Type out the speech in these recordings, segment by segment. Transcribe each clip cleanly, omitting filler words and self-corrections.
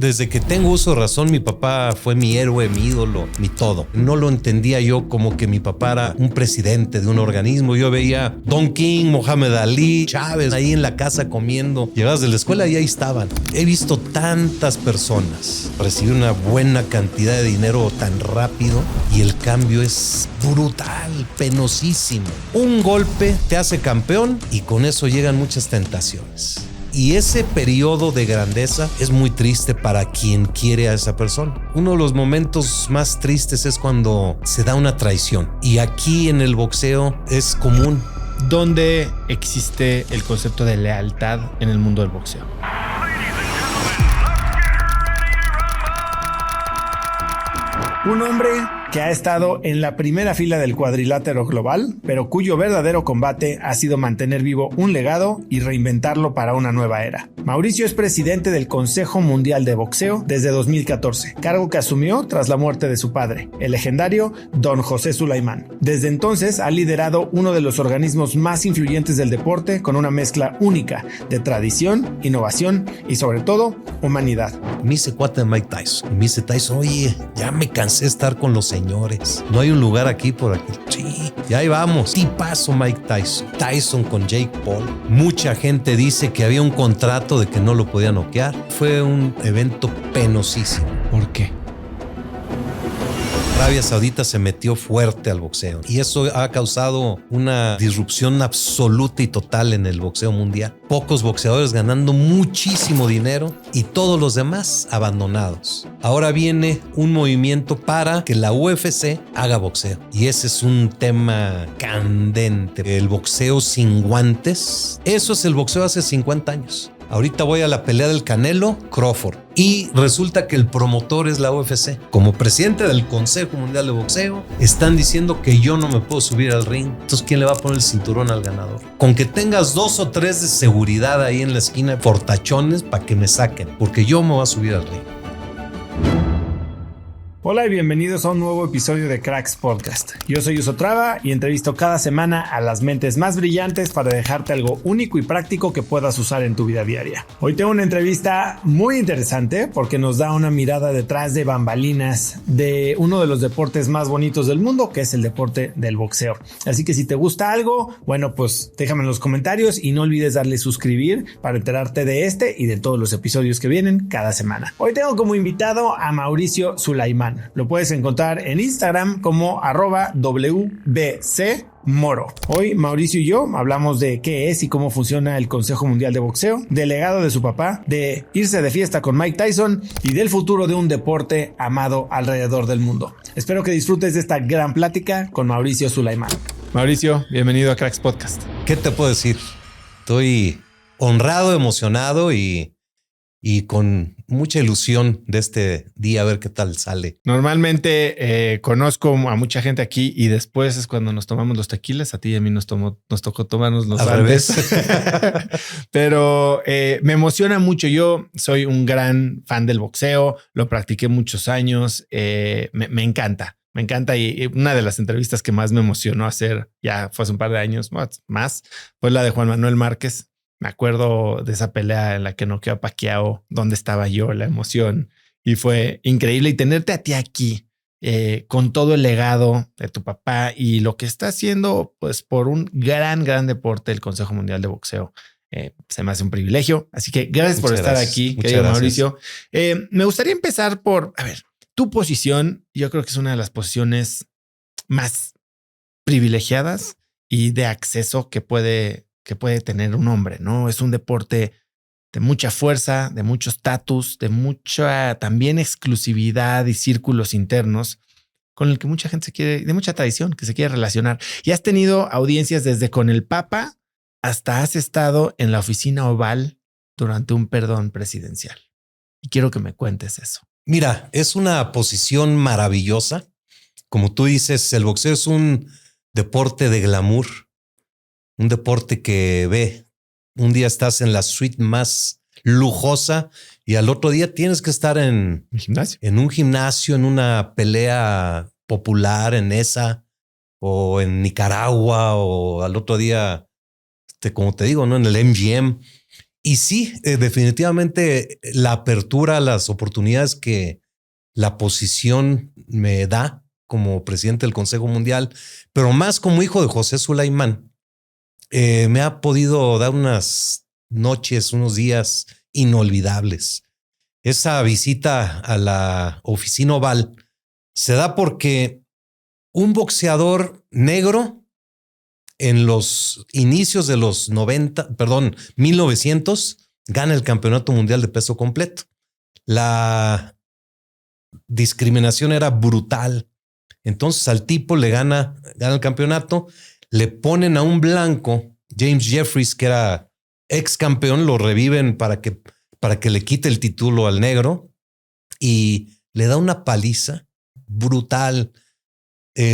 Desde que tengo uso de razón, mi papá fue mi héroe, mi ídolo, mi todo. No lo entendía yo como que mi papá era un presidente de un organismo. Yo veía Don King, Mohamed Ali, Chávez ahí en la casa comiendo. Llegabas de la escuela y ahí estaban. He visto tantas personas recibir una buena cantidad de dinero tan rápido y el cambio es brutal, penosísimo. Un golpe te hace campeón y con eso llegan muchas tentaciones. Y ese periodo de grandeza es muy triste para quien quiere a esa persona. Uno de los momentos más tristes es cuando se da una traición. Y aquí en el boxeo es común. ¿Dónde existe el concepto de lealtad en el mundo del boxeo? Un hombre que ha estado en la primera fila del cuadrilátero global, pero cuyo verdadero combate ha sido mantener vivo un legado y reinventarlo para una nueva era. Mauricio es presidente del Consejo Mundial de Boxeo desde 2014, cargo que asumió tras la muerte de su padre, el legendario Don José Sulaimán. Desde entonces ha liderado uno de los organismos más influyentes del deporte con una mezcla única de tradición, innovación y sobre todo humanidad. Me hice cuate de Mike Tyson. Y me dice Tyson, oye, ya me cansé de estar con los señores. No hay un lugar aquí por aquí. Sí, y ahí vamos. Tipazo Mike Tyson. Tyson con Jake Paul. Mucha gente dice que había un contrato de que no lo podía noquear. Fue un evento penosísimo. ¿Por qué? Arabia Saudita se metió fuerte al boxeo y eso ha causado una disrupción absoluta y total en el boxeo mundial. Pocos boxeadores ganando muchísimo dinero y todos los demás abandonados. Ahora viene un movimiento para que la UFC haga boxeo y ese es un tema candente. El boxeo sin guantes, eso es el boxeo hace 50 años. Ahorita voy a la pelea del Canelo Crawford y resulta que el promotor es la UFC. Como presidente del Consejo Mundial de Boxeo, están diciendo que yo no me puedo subir al ring. Entonces, ¿quién le va a poner el cinturón al ganador? Con que tengas 2 o 3 de seguridad ahí en la esquina, fortachones, para que me saquen, porque yo me voy a subir al ring. Hola y bienvenidos a un nuevo episodio de Cracks Podcast. Yo soy Uso Traba y entrevisto cada semana a las mentes más brillantes para dejarte algo único y práctico que puedas usar en tu vida diaria. Hoy tengo una entrevista muy interesante porque nos da una mirada detrás de bambalinas de uno de los deportes más bonitos del mundo, que es el deporte del boxeo. Así que si te gusta algo, bueno, pues déjame en los comentarios y no olvides darle suscribir para enterarte de este y de todos los episodios que vienen cada semana. Hoy tengo como invitado a Mauricio Sulaimán. Lo puedes encontrar en Instagram como @WBCMoro. Hoy Mauricio y yo hablamos de qué es y cómo funciona el Consejo Mundial de Boxeo, del legado de su papá, de irse de fiesta con Mike Tyson y del futuro de un deporte amado alrededor del mundo. Espero que disfrutes de esta gran plática con Mauricio Sulaimán. Mauricio, bienvenido a Cracks Podcast. ¿Qué te puedo decir? Estoy honrado, emocionado y con mucha ilusión de este día, a ver qué tal sale. Normalmente conozco a mucha gente aquí y después es cuando nos tomamos los tequilas. A ti y a mí nos tocó tomarnos los antes. Pero me emociona mucho. Yo soy un gran fan del boxeo, lo practiqué muchos años, me encanta. Me encanta y una de las entrevistas que más me emocionó hacer, ya fue hace un par de años más, fue la de Juan Manuel Márquez. Me acuerdo de esa pelea en la que noqueó a Pacquiao, donde estaba yo, la emoción. Y fue increíble. Y tenerte a ti aquí, con todo el legado de tu papá y lo que está haciendo pues por un gran deporte del Consejo Mundial de Boxeo. Se me hace un privilegio. Así que gracias por estar aquí, querido Mauricio. Me gustaría empezar por, a ver, tu posición. Yo creo que es una de las posiciones más privilegiadas y de acceso que puede tener un hombre, ¿no? Es un deporte de mucha fuerza, de mucho estatus, de mucha también exclusividad y círculos internos con el que mucha gente se quiere, de mucha tradición, que se quiere relacionar. Y has tenido audiencias desde con el Papa hasta has estado en la oficina oval durante un perdón presidencial. Y quiero que me cuentes eso. Mira, es una posición maravillosa. Como tú dices, el boxeo es un deporte de glamour. Un deporte que un día estás en la suite más lujosa y al otro día tienes que estar en un gimnasio, en una pelea popular en esa o en Nicaragua o al otro día, como te digo, ¿no? En el MGM. Y sí, definitivamente la apertura a las oportunidades que la posición me da como presidente del Consejo Mundial, pero más como hijo de José Sulaimán, me ha podido dar unas noches, unos días inolvidables. Esa visita a la oficina oval se da porque un boxeador negro en los inicios de los 1900, gana el campeonato mundial de peso completo. La discriminación era brutal. Entonces al tipo le gana el campeonato, le ponen a un blanco, James Jeffries, que era ex campeón, lo reviven para que le quite el título al negro y le da una paliza brutal.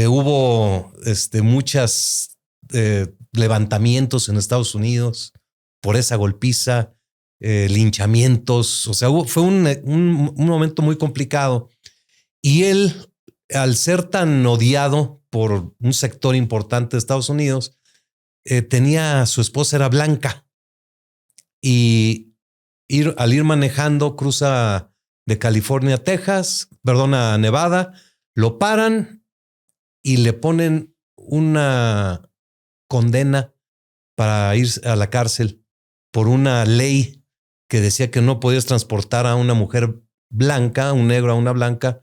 Hubo muchas levantamientos en Estados Unidos por esa golpiza, linchamientos. O sea, fue un momento muy complicado. Y él, al ser tan odiado por un sector importante de Estados Unidos, su esposa era blanca. Y al ir manejando, cruza de California a Nevada, lo paran y le ponen una condena para ir a la cárcel por una ley que decía que no podías transportar a una mujer blanca, un negro a una blanca,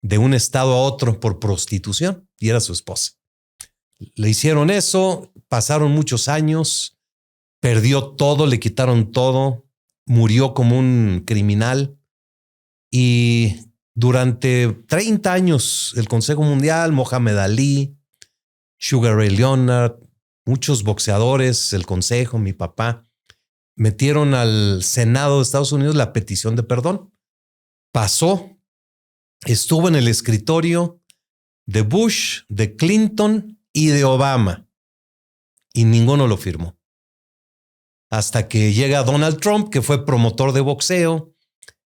de un estado a otro por prostitución, y era su esposa. Le hicieron eso, pasaron muchos años, perdió todo, le quitaron todo, murió como un criminal y durante 30 años el Consejo Mundial, Mohamed Ali, Sugar Ray Leonard, muchos boxeadores, el Consejo, mi papá, metieron al Senado de Estados Unidos la petición de perdón. Pasó, estuvo en el escritorio de Bush, de Clinton y de Obama y ninguno lo firmó. Hasta que llega Donald Trump, que fue promotor de boxeo,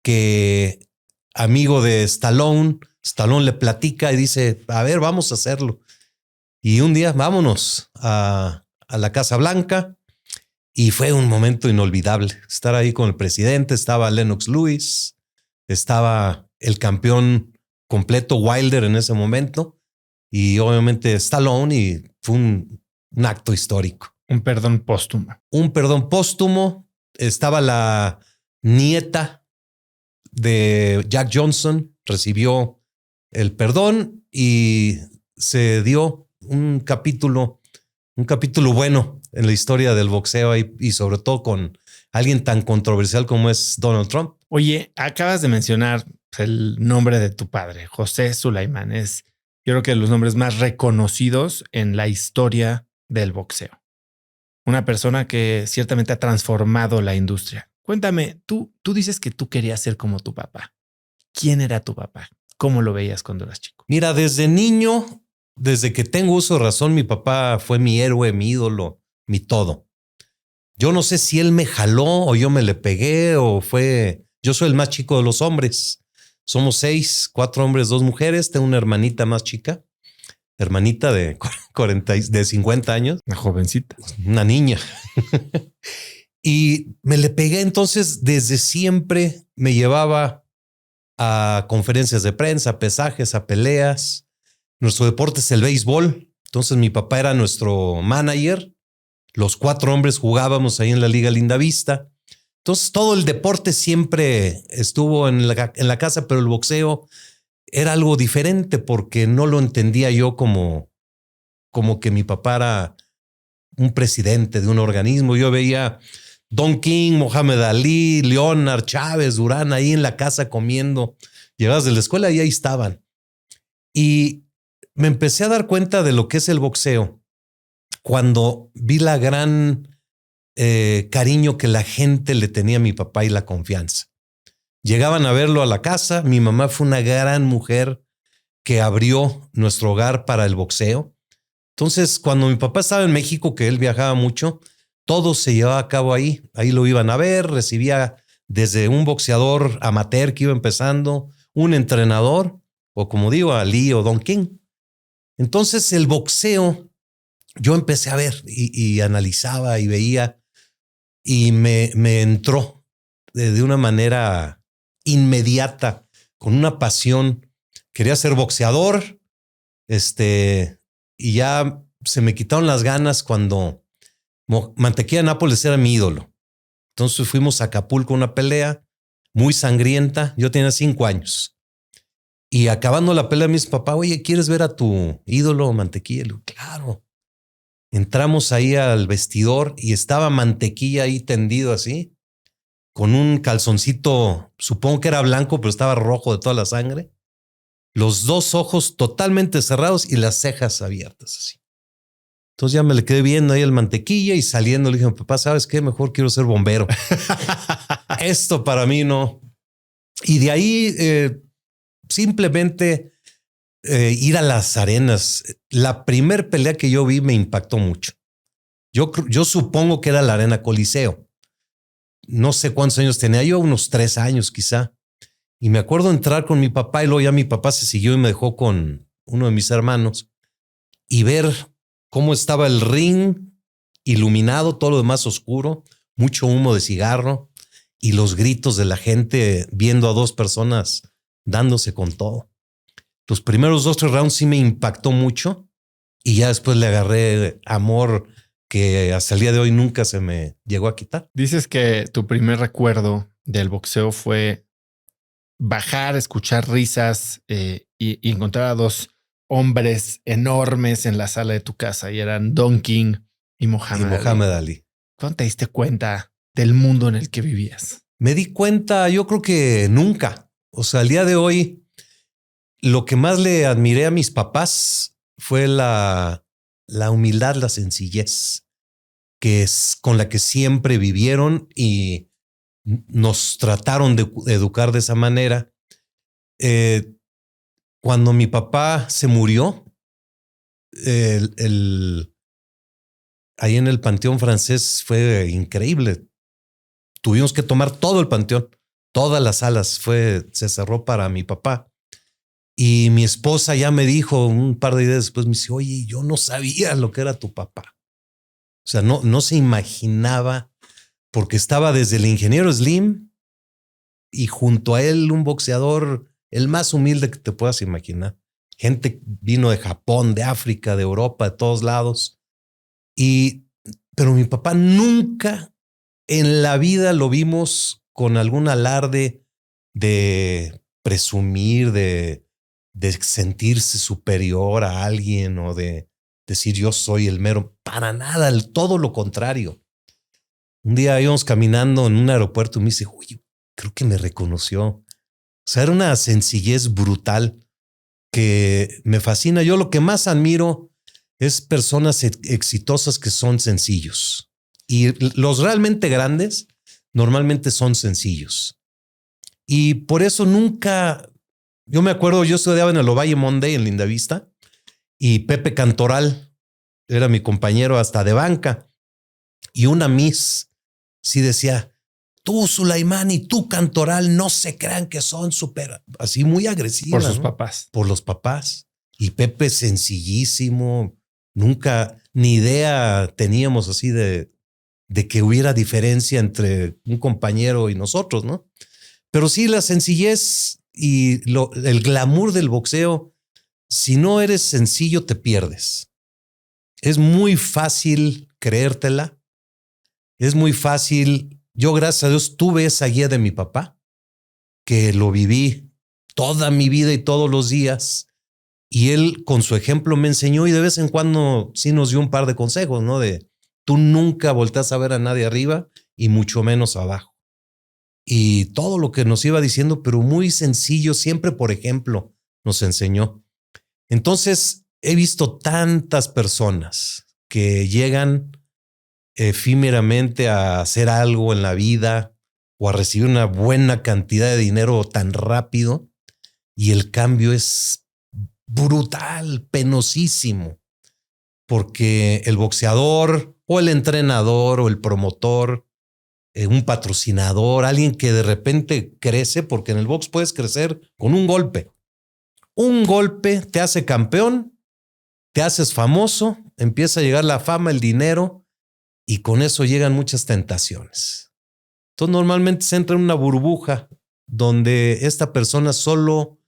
que amigo de Stallone le platica y dice, a ver, vamos a hacerlo. Y un día vámonos a la Casa Blanca y fue un momento inolvidable. Estar ahí con el presidente, estaba Lennox Lewis, estaba el campeón completo Wilder en ese momento y obviamente Stallone, y fue un acto histórico. Un perdón póstumo. Un perdón póstumo. Estaba la nieta de Jack Johnson, recibió el perdón y se dio un capítulo bueno en la historia del boxeo y sobre todo con alguien tan controversial como es Donald Trump. Oye, acabas de mencionar el nombre de tu padre, José Sulaimán. Es, yo creo que los nombres más reconocidos en la historia del boxeo. Una persona que ciertamente ha transformado la industria. Cuéntame, tú dices que tú querías ser como tu papá. ¿Quién era tu papá? ¿Cómo lo veías cuando eras chico? Mira, desde niño, desde que tengo uso de razón, mi papá fue mi héroe, mi ídolo, mi todo. Yo no sé si él me jaló o yo me le pegué o fue... Yo soy el más chico de los hombres. Somos 6, 4 hombres, 2 mujeres. Tengo una hermanita más chica. Hermanita de 50 años. Una jovencita. Una niña. Y me le pegué. Entonces, desde siempre me llevaba a conferencias de prensa, a pesajes, a peleas. Nuestro deporte es el béisbol. Entonces, mi papá era nuestro manager. Los 4 hombres jugábamos ahí en la Liga Lindavista. Entonces, todo el deporte siempre estuvo en la casa, pero el boxeo era algo diferente porque no lo entendía yo como que mi papá era un presidente de un organismo. Yo veía Don King, Mohamed Ali, Leonard, Chávez, Durán ahí en la casa comiendo. Llegabas de la escuela y ahí estaban. Y me empecé a dar cuenta de lo que es el boxeo cuando vi la gran cariño que la gente le tenía a mi papá y la confianza. Llegaban a verlo a la casa. Mi mamá fue una gran mujer que abrió nuestro hogar para el boxeo. Entonces, cuando mi papá estaba en México, que él viajaba mucho, todo se llevaba a cabo ahí. Ahí lo iban a ver, recibía desde un boxeador amateur que iba empezando, un entrenador, o como digo, Ali o Don King. Entonces, el boxeo, yo empecé a ver y analizaba y veía. y me entró de una manera inmediata, con una pasión. Quería ser boxeador, y ya se me quitaron las ganas cuando Mantequilla Nápoles era mi ídolo. Entonces fuimos a Acapulco a una pelea muy sangrienta. Yo tenía 5 años. Y acabando la pelea, me dice papá, oye, ¿quieres ver a tu ídolo Mantequilla? Le digo, claro. Entramos ahí al vestidor y estaba Mantequilla ahí tendido así, con un calzoncito, supongo que era blanco, pero estaba rojo de toda la sangre. Los 2 ojos totalmente cerrados y las cejas abiertas así. Entonces ya me le quedé viendo ahí el Mantequilla y saliendo le dije, papá, ¿sabes qué? Mejor quiero ser bombero. Esto para mí no. Y de ahí simplemente ir a las arenas. La primer pelea que yo vi me impactó mucho. Yo supongo que era la Arena Coliseo. No sé cuántos años tenía yo, unos 3 años quizá. Y me acuerdo entrar con mi papá y luego ya mi papá se siguió y me dejó con uno de mis hermanos y ver cómo estaba el ring iluminado, todo lo demás oscuro, mucho humo de cigarro y los gritos de la gente viendo a 2 personas dándose con todo. Los primeros 2 o 3 rounds sí me impactó mucho y ya después le agarré amor que hasta el día de hoy nunca se me llegó a quitar. Dices que tu primer recuerdo del boxeo fue bajar, escuchar risas y encontrar a 2 hombres enormes en la sala de tu casa y eran Don King y Mohamed Ali. ¿Cuándo te diste cuenta del mundo en el que vivías? Me di cuenta, yo creo que nunca. O sea, al día de hoy, lo que más le admiré a mis papás fue la humildad, la sencillez que es con la que siempre vivieron y nos trataron de educar de esa manera. Cuando mi papá se murió, ahí en el Panteón Francés fue increíble. Tuvimos que tomar todo el panteón, todas las salas, se cerró para mi papá. Y mi esposa ya me dijo un par de días después, me dice, oye, yo no sabía lo que era tu papá. O sea, no se imaginaba, porque estaba desde el ingeniero Slim y junto a él un boxeador, el más humilde que te puedas imaginar. Gente vino de Japón, de África, de Europa, de todos lados. Pero mi papá nunca en la vida lo vimos con algún alarde de presumir, de sentirse superior a alguien o de decir yo soy el mero. Para nada, todo lo contrario. Un día íbamos caminando en un aeropuerto y me dice, uy, creo que me reconoció. O sea, era una sencillez brutal que me fascina. Yo lo que más admiro es personas exitosas que son sencillos. Y los realmente grandes normalmente son sencillos. Y por eso nunca... Yo me acuerdo, yo estudiaba en el Ovalle Monday en Lindavista y Pepe Cantoral era mi compañero hasta de banca. Y una Miss sí decía, tú Sulaimán y tú Cantoral no se crean que son súper, así muy agresivas. Por sus papás. Por los papás. Y Pepe sencillísimo, nunca ni idea teníamos así de que hubiera diferencia entre un compañero y nosotros, ¿no? Pero sí la sencillez y el glamour del boxeo, si no eres sencillo te pierdes. Es muy fácil creértela. Es muy fácil. Yo, gracias a Dios, tuve esa guía de mi papá, que lo viví toda mi vida y todos los días. Y él con su ejemplo me enseñó y de vez en cuando sí nos dio un par de consejos, ¿no? De tú nunca volteas a ver a nadie arriba y mucho menos abajo. Y todo lo que nos iba diciendo, pero muy sencillo, siempre por ejemplo nos enseñó. Entonces he visto tantas personas que llegan efímeramente a hacer algo en la vida o a recibir una buena cantidad de dinero tan rápido y el cambio es brutal, penosísimo, porque el boxeador o el entrenador o el promotor, un patrocinador, alguien que de repente crece, porque en el box puedes crecer con un golpe. Un golpe te hace campeón, te haces famoso, empieza a llegar la fama, el dinero y con eso llegan muchas tentaciones. Entonces normalmente se entra en una burbuja donde esta persona solo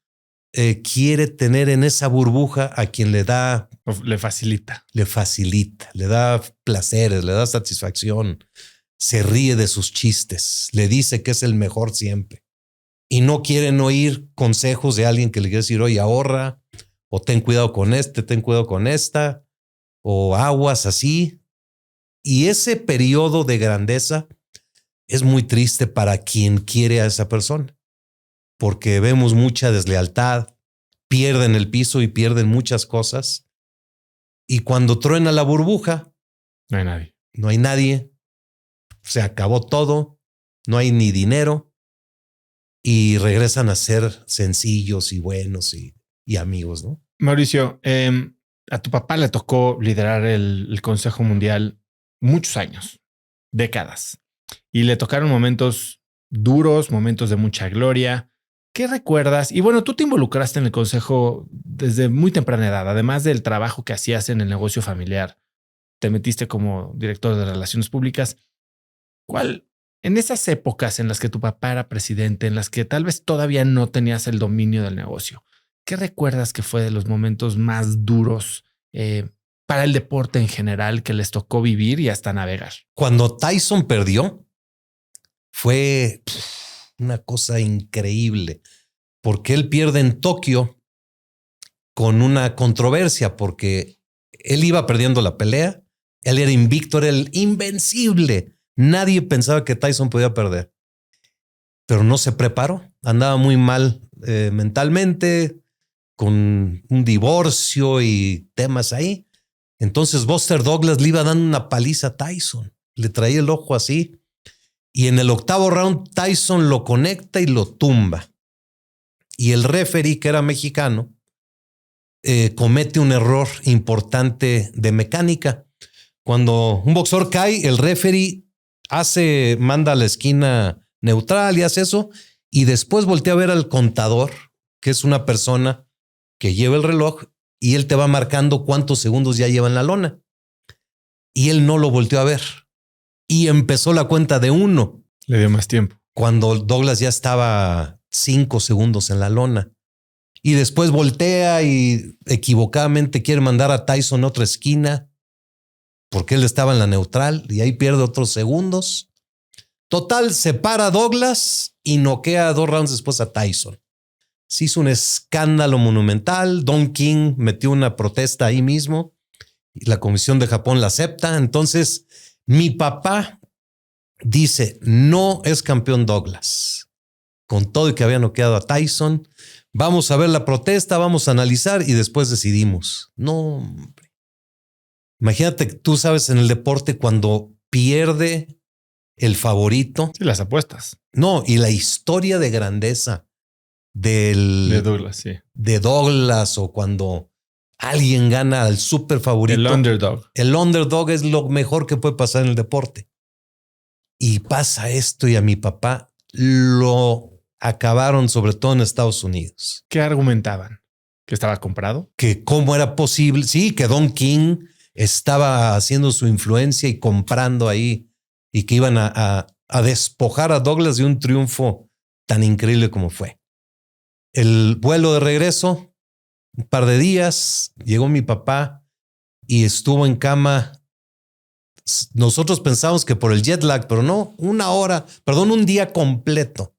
quiere tener en esa burbuja a quien le facilita, le da placeres, le da satisfacción, se ríe de sus chistes, le dice que es el mejor siempre y no quieren oír consejos de alguien que le quiere decir, oye, ahorra, o ten cuidado con ten cuidado con esta, o aguas así. Y ese periodo de grandeza es muy triste para quien quiere a esa persona, porque vemos mucha deslealtad, pierden el piso y pierden muchas cosas. Y cuando truena la burbuja, no hay nadie. No hay nadie. Se acabó todo. No hay ni dinero. Y regresan a ser sencillos y buenos y amigos, ¿no? Mauricio, a tu papá le tocó liderar el Consejo Mundial muchos años, décadas. Y le tocaron momentos duros, momentos de mucha gloria. ¿Qué recuerdas? Y bueno, tú te involucraste en el consejo desde muy temprana edad, además del trabajo que hacías en el negocio familiar. Te metiste como director de relaciones públicas. ¿Cuál, en esas épocas en las que tu papá era presidente, en las que tal vez todavía no tenías el dominio del negocio, qué recuerdas que fue de los momentos más duros para el deporte en general que les tocó vivir y hasta navegar? Cuando Tyson perdió, fue una cosa increíble, porque él pierde en Tokio con una controversia, porque él iba perdiendo la pelea, él era invicto, era el invencible. Nadie pensaba que Tyson podía perder, pero no se preparó, andaba muy mal mentalmente, con un divorcio y temas ahí. Entonces Buster Douglas le iba dando una paliza a Tyson, le traía el ojo así. Y en el octavo round, Tyson lo conecta y lo tumba. Y el referee, que era mexicano, comete un error importante de mecánica. Cuando un boxeador cae, el referee manda a la esquina neutral y hace eso. Y después voltea a ver al contador, que es una persona que lleva el reloj, y él te va marcando cuántos segundos ya lleva en la lona. Y él no lo volteó a ver. Y empezó la cuenta de 1. Le dio más tiempo. Cuando Douglas ya estaba 5 segundos en la lona. Y después voltea y equivocadamente quiere mandar a Tyson a otra esquina porque él estaba en la neutral y ahí pierde otros segundos. Total, se para Douglas y noquea 2 rounds después a Tyson. Se hizo un escándalo monumental. Don King metió una protesta ahí mismo y la Comisión de Japón la acepta. Entonces, mi papá dice, no es campeón Douglas. Con todo y que había noqueado a Tyson, vamos a ver la protesta, vamos a analizar y después decidimos. No, hombre. Imagínate que tú sabes en el deporte cuando pierde el favorito. Sí, las apuestas. No, y la historia de grandeza de Douglas, sí. De Douglas, o cuando alguien gana al super favorito. El underdog. El underdog es lo mejor que puede pasar en el deporte. Y pasa esto y a mi papá lo acabaron, sobre todo en Estados Unidos. ¿Qué argumentaban? ¿Que estaba comprado? Que cómo era posible. Sí, que Don King estaba haciendo su influencia y comprando ahí y que iban a despojar a Douglas de un triunfo tan increíble como fue. El vuelo de regreso, un par de días, llegó mi papá y estuvo en cama. Nosotros pensamos que por el jet lag, pero no, un día completo.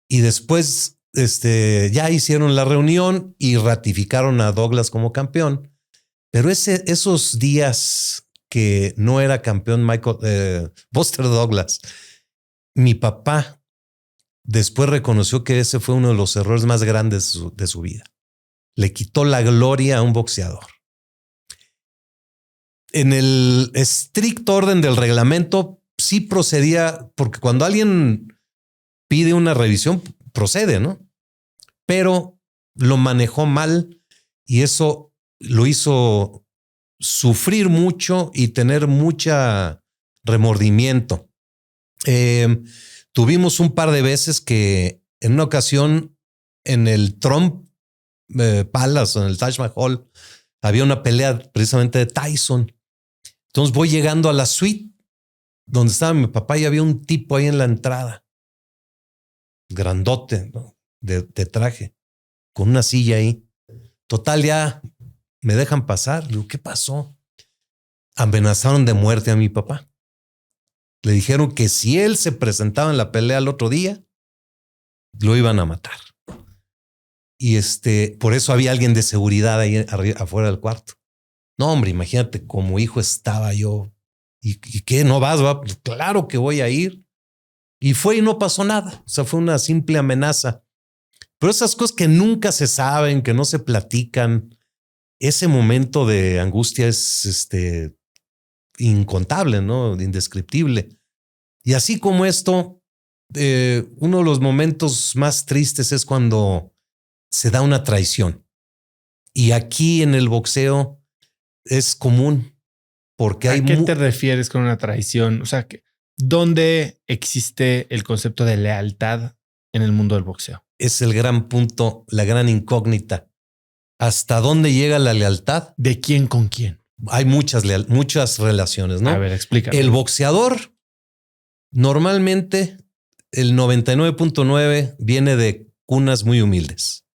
Y después ya hicieron la reunión y ratificaron a Douglas como campeón. Pero esos días que no era campeón Buster Douglas, mi papá después reconoció que ese fue uno de los errores más grandes de su vida. Le quitó la gloria a un boxeador. En el estricto orden del reglamento sí procedía, porque cuando alguien pide una revisión, procede, ¿no? Pero lo manejó mal y eso lo hizo sufrir mucho y tener mucha remordimiento. Tuvimos un par de veces que en una ocasión en el Trump Palace, en el Taj Mahal, había una pelea precisamente de Tyson. Entonces voy llegando a la suite donde estaba mi papá y había un tipo ahí en la entrada, grandote, ¿no? de traje, con una silla ahí. Total, ya me dejan pasar. Le digo, ¿qué pasó? Amenazaron de muerte a mi papá. Le dijeron que si él se presentaba en la pelea el otro día, lo iban a matar. Y por eso había alguien de seguridad ahí afuera del cuarto. No, hombre, imagínate, como hijo estaba yo. ¿Y qué? ¿No vas? ¿Va? Pues claro que voy a ir. Y fue y no pasó nada. O sea, fue una simple amenaza. Pero esas cosas que nunca se saben, que no se platican, ese momento de angustia es incontable, ¿no? Indescriptible. Y así como esto, uno de los momentos más tristes es cuando se da una traición. Y aquí en el boxeo es común porque hay... ¿A qué te refieres con una traición? O sea, ¿dónde existe el concepto de lealtad en el mundo del boxeo? Es el gran punto, la gran incógnita. ¿Hasta dónde llega la lealtad? ¿De quién con quién? Hay muchas relaciones, ¿no? A ver, explícame. El boxeador, normalmente, el 99.9 viene de cunas muy humildes.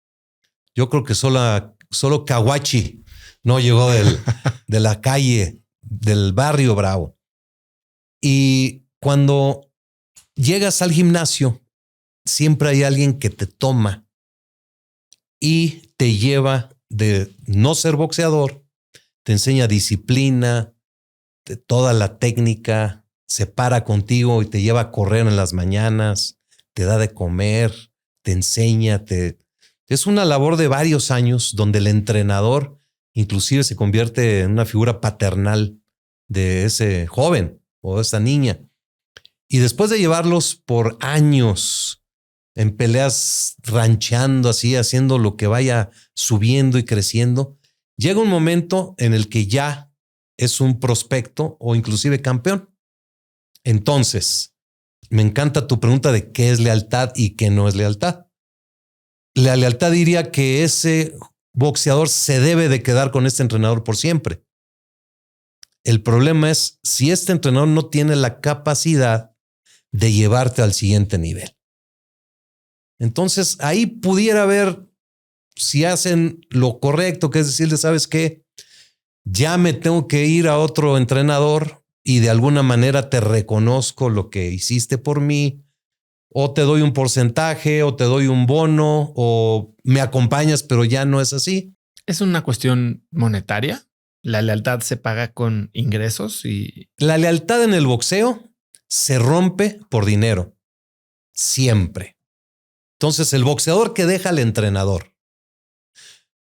Yo creo que solo Kawachi no llegó de la calle, del barrio bravo. Y cuando llegas al gimnasio, siempre hay alguien que te toma y te lleva de no ser boxeador, te enseña disciplina, toda la técnica, se para contigo y te lleva a correr en las mañanas, te da de comer, te enseña, es una labor de varios años donde el entrenador inclusive se convierte en una figura paternal de ese joven o esa niña. Y después de llevarlos por años en peleas rancheando así, haciendo lo que vaya subiendo y creciendo, llega un momento en el que ya es un prospecto o inclusive campeón. Entonces, me encanta tu pregunta de qué es lealtad y qué no es lealtad. La lealtad diría que ese boxeador se debe de quedar con este entrenador por siempre. El problema es si este entrenador no tiene la capacidad de llevarte al siguiente nivel. Entonces, ahí pudiera haber, si hacen lo correcto, que es decirle, ¿sabes qué? Ya me tengo que ir a otro entrenador y de alguna manera te reconozco lo que hiciste por mí, o te doy un porcentaje, o te doy un bono, o me acompañas, pero ya no es así. ¿Es una cuestión monetaria? ¿La lealtad se paga con ingresos? La lealtad en el boxeo se rompe por dinero. Siempre. Entonces, el boxeador que deja al entrenador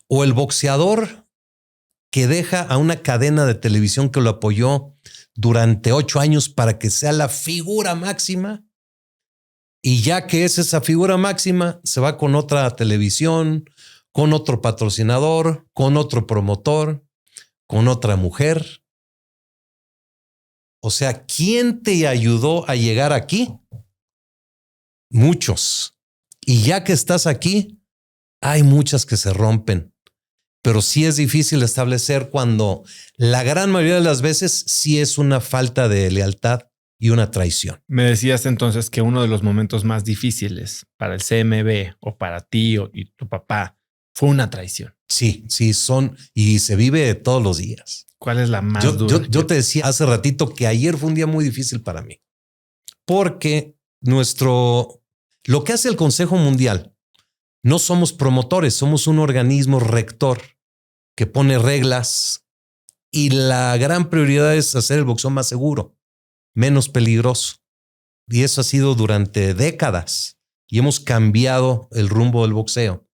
o el boxeador que deja a una cadena de televisión que lo apoyó durante 8 años para que sea la figura máxima, y ya que es esa figura máxima, se va con otra televisión, con otro patrocinador, con otro promotor, con otra mujer. O sea, ¿quién te ayudó a llegar aquí? Muchos. Y ya que estás aquí, hay muchas que se rompen. Pero sí es difícil establecer cuando la gran mayoría de las veces sí es una falta de lealtad y una traición. Me decías entonces que uno de los momentos más difíciles para el CMB o para ti y tu papá fue una traición. Sí, son y se vive todos los días. ¿Cuál es la más dura? Yo te decía hace ratito que ayer fue un día muy difícil para mí porque lo que hace el Consejo Mundial, no somos promotores, somos un organismo rector que pone reglas y la gran prioridad es hacer el boxeo más seguro, menos peligroso. Y eso ha sido durante décadas y hemos cambiado el rumbo del boxeo.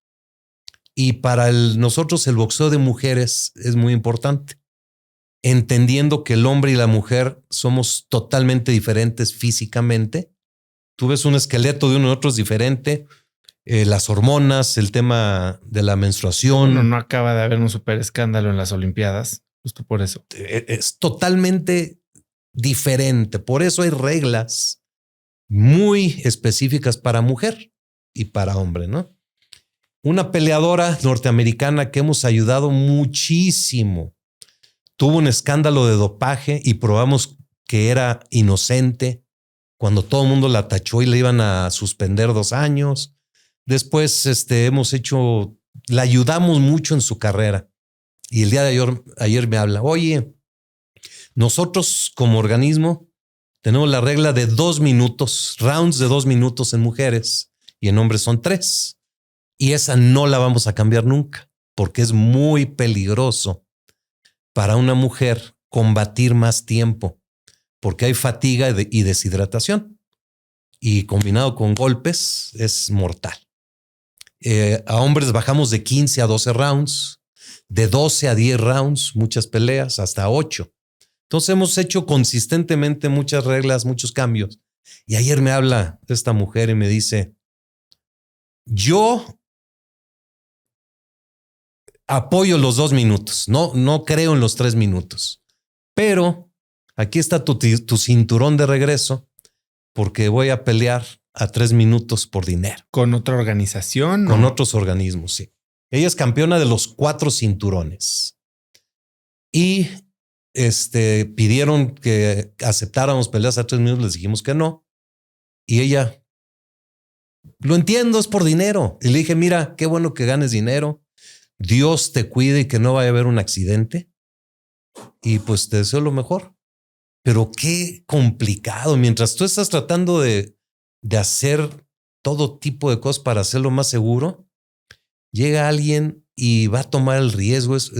Y para nosotros el boxeo de mujeres es muy importante, entendiendo que el hombre y la mujer somos totalmente diferentes físicamente. Tú ves un esqueleto de uno y otro es diferente. Las hormonas, el tema de la menstruación. Bueno, no acaba de haber un súper escándalo en las Olimpiadas, justo por eso. Es totalmente diferente. Por eso hay reglas muy específicas para mujer y para hombre, ¿no? Una peleadora norteamericana que hemos ayudado muchísimo. tuvo un escándalo de dopaje y probamos que era inocente cuando todo el mundo la tachó y le iban a suspender 2 años. Después la ayudamos mucho en su carrera. Y el día de ayer me habla, oye, nosotros como organismo tenemos la regla de 2 minutos, rounds de 2 minutos en mujeres y en hombres son 3. Y esa no la vamos a cambiar nunca porque es muy peligroso para una mujer combatir más tiempo porque hay fatiga y deshidratación y combinado con golpes es mortal. A hombres bajamos de 15 a 12 rounds, de 12 a 10 rounds, muchas peleas, hasta 8. Entonces hemos hecho consistentemente muchas reglas, muchos cambios. Y ayer me habla esta mujer y me dice, yo apoyo los 2 minutos, no creo en los 3 minutos, pero aquí está tu cinturón de regreso porque voy a pelear a 3 minutos por dinero. ¿Con otra organización? Con otros organismos, sí. Ella es campeona de los 4 cinturones. Y pidieron que aceptáramos peleas a 3 minutos, les dijimos que no. Y ella, lo entiendo, es por dinero. Y le dije, mira, qué bueno que ganes dinero. Dios te cuide y que no vaya a haber un accidente. Y pues te deseo lo mejor. Pero qué complicado. Mientras tú estás tratando de hacer todo tipo de cosas para hacerlo más seguro, llega alguien y va a tomar el riesgo, es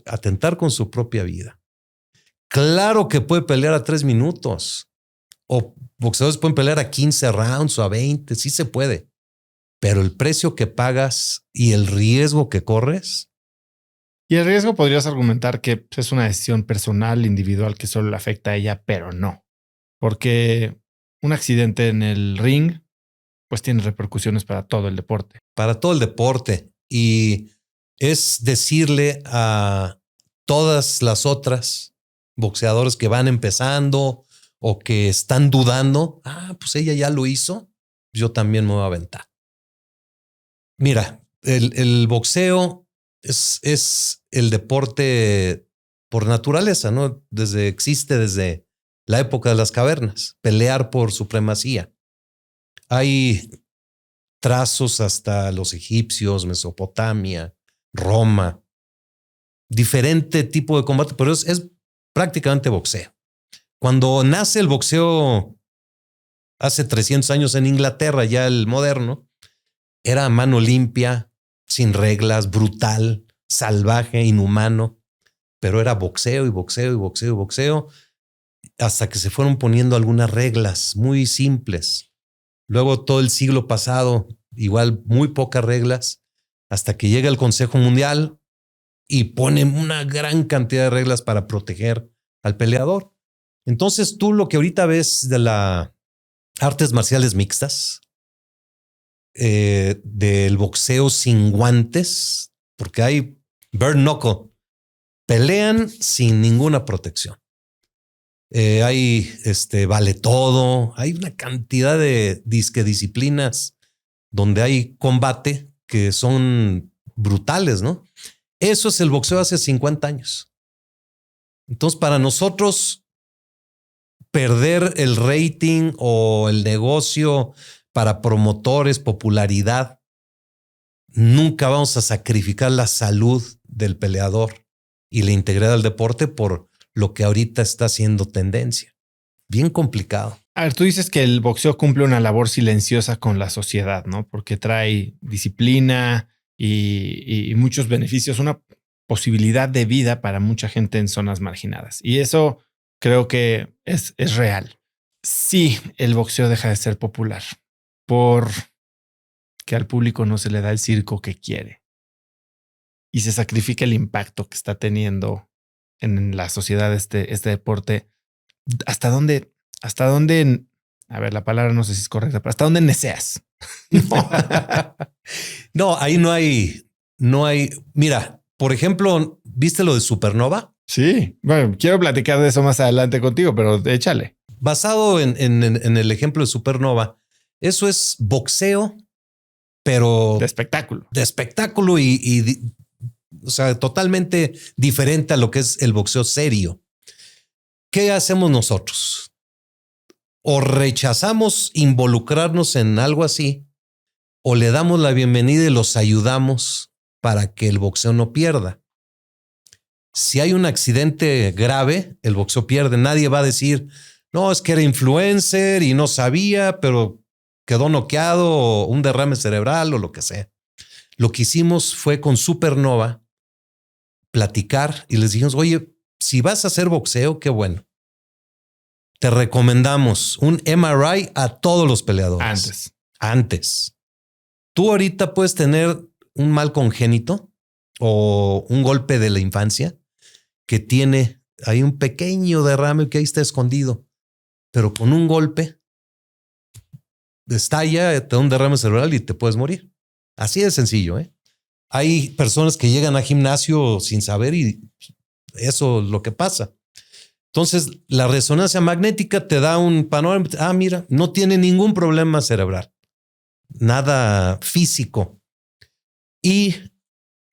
atentar con su propia vida. Claro que puede pelear a 3 minutos o boxeadores pueden pelear a 15 rounds o a 20, sí se puede, pero el precio que pagas y el riesgo que corres. Y el riesgo podrías argumentar que es una decisión personal, individual, que solo le afecta a ella, pero no, porque un accidente en el ring pues tiene repercusiones para todo el deporte. Para todo el deporte. Y es decirle a todas las otras boxeadores que van empezando o que están dudando, pues ella ya lo hizo, yo también me voy a aventar. Mira, el boxeo es el deporte por naturaleza, ¿no? Existe desde la época de las cavernas, pelear por supremacía. Hay trazos hasta los egipcios, Mesopotamia, Roma, diferente tipo de combate, pero es prácticamente boxeo. Cuando nace el boxeo hace 300 años en Inglaterra, ya el moderno, era a mano limpia, sin reglas, brutal, salvaje, inhumano, pero era boxeo y boxeo y boxeo y boxeo, hasta que se fueron poniendo algunas reglas muy simples. Luego todo el siglo pasado, igual muy pocas reglas, hasta que llega el Consejo Mundial y pone una gran cantidad de reglas para proteger al peleador. Entonces tú lo que ahorita ves de las artes marciales mixtas, del boxeo sin guantes, porque hay bare knuckle, pelean sin ninguna protección. Hay vale todo, hay una cantidad de disciplinas donde hay combate que son brutales, ¿no? Eso es el boxeo hace 50 años. Entonces, para nosotros perder el rating o el negocio para promotores, popularidad, nunca vamos a sacrificar la salud del peleador y la integridad del deporte por lo que ahorita está siendo tendencia. Bien complicado. A ver, tú dices que el boxeo cumple una labor silenciosa con la sociedad, ¿no? Porque trae disciplina y muchos beneficios, una posibilidad de vida para mucha gente en zonas marginadas. Y eso creo que es real. Sí, el boxeo deja de ser popular porque al público no se le da el circo que quiere y se sacrifica el impacto que está teniendo en la sociedad este deporte. ¿Hasta dónde? A ver, la palabra no sé si es correcta, pero ¿hasta dónde neceas? No, ahí no hay. Mira, por ejemplo, ¿viste lo de Supernova? Sí, bueno, quiero platicar de eso más adelante contigo, pero échale. Basado en el ejemplo de Supernova, eso es boxeo, pero de espectáculo. De espectáculo y O sea, totalmente diferente a lo que es el boxeo serio. ¿Qué hacemos nosotros? O rechazamos involucrarnos en algo así, o le damos la bienvenida y los ayudamos para que el boxeo no pierda. Si hay un accidente grave, el boxeo pierde. Nadie va a decir, no, es que era influencer y no sabía, pero quedó noqueado o un derrame cerebral o lo que sea. Lo que hicimos fue con Supernova platicar y les dijimos, oye, si vas a hacer boxeo, qué bueno. Te recomendamos un MRI a todos los peleadores. Antes. Tú ahorita puedes tener un mal congénito o un golpe de la infancia que tiene ahí un pequeño derrame que ahí está escondido, pero con un golpe estalla, te da un derrame cerebral y te puedes morir. Así de sencillo, ¿eh? Hay personas que llegan al gimnasio sin saber y eso es lo que pasa. Entonces, la resonancia magnética te da un panorama. Ah, mira, no tiene ningún problema cerebral, nada físico. Y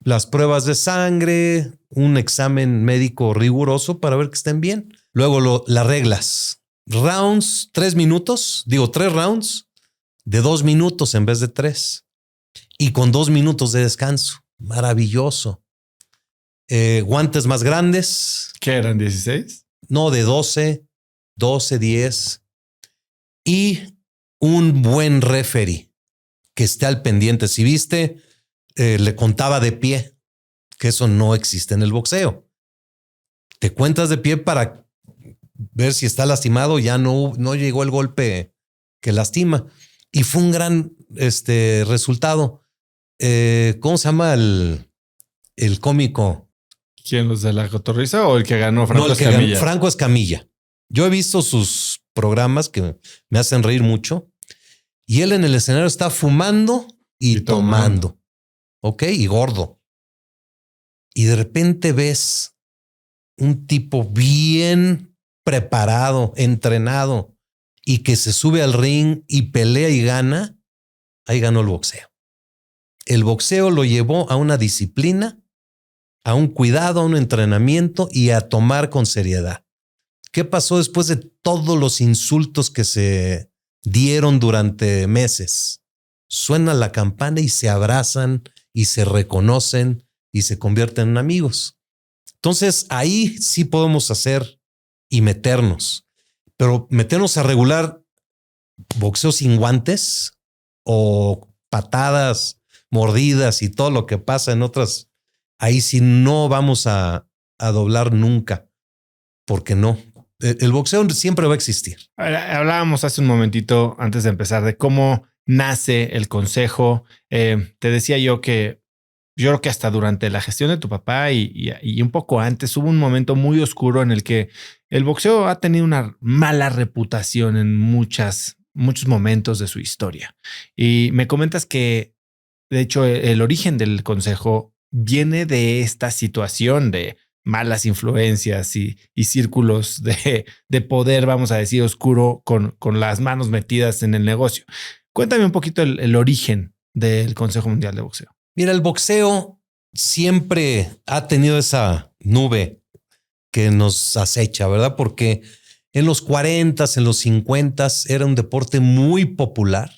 las pruebas de sangre, un examen médico riguroso para ver que estén bien. Luego las reglas. Rounds, 3 minutos, 3 rounds de 2 minutos en vez de 3. Y con 2 minutos de descanso. Maravilloso. Guantes más grandes. ¿Qué eran? ¿16? No, de 12, 10. Y un buen referee que esté al pendiente. Si viste, le contaba de pie, que eso no existe en el boxeo. Te cuentas de pie para ver si está lastimado. Ya no llegó el golpe que lastima. Y fue un gran resultado. ¿Cómo se llama el cómico? ¿Quién, los de la Cotorrisa o el que ganó Franco Escamilla? Franco Escamilla. Yo he visto sus programas que me hacen reír mucho y él en el escenario está fumando y tomando. Ok, y gordo. Y de repente ves un tipo bien preparado, entrenado y que se sube al ring y pelea y gana. Ahí ganó el boxeo. El boxeo lo llevó a una disciplina, a un cuidado, a un entrenamiento y a tomar con seriedad. ¿Qué pasó después de todos los insultos que se dieron durante meses? Suena la campana y se abrazan y se reconocen y se convierten en amigos. Entonces ahí sí podemos hacer y meternos, pero meternos a regular boxeo sin guantes o patadas, mordidas y todo lo que pasa en otras, ahí sí no vamos a doblar nunca, porque no. El boxeo siempre va a existir. Hablábamos hace un momentito antes de empezar de cómo nace el consejo. Te decía yo que yo creo que hasta durante la gestión de tu papá y un poco antes hubo un momento muy oscuro en el que el boxeo ha tenido una mala reputación en muchos momentos de su historia. Y me comentas que, de hecho, el origen del consejo viene de esta situación de malas influencias y círculos de poder, vamos a decir, oscuro con las manos metidas en el negocio. Cuéntame un poquito el origen del Consejo Mundial de Boxeo. Mira, el boxeo siempre ha tenido esa nube que nos acecha, ¿verdad? Porque en los 40s, en los 50s era un deporte muy popular,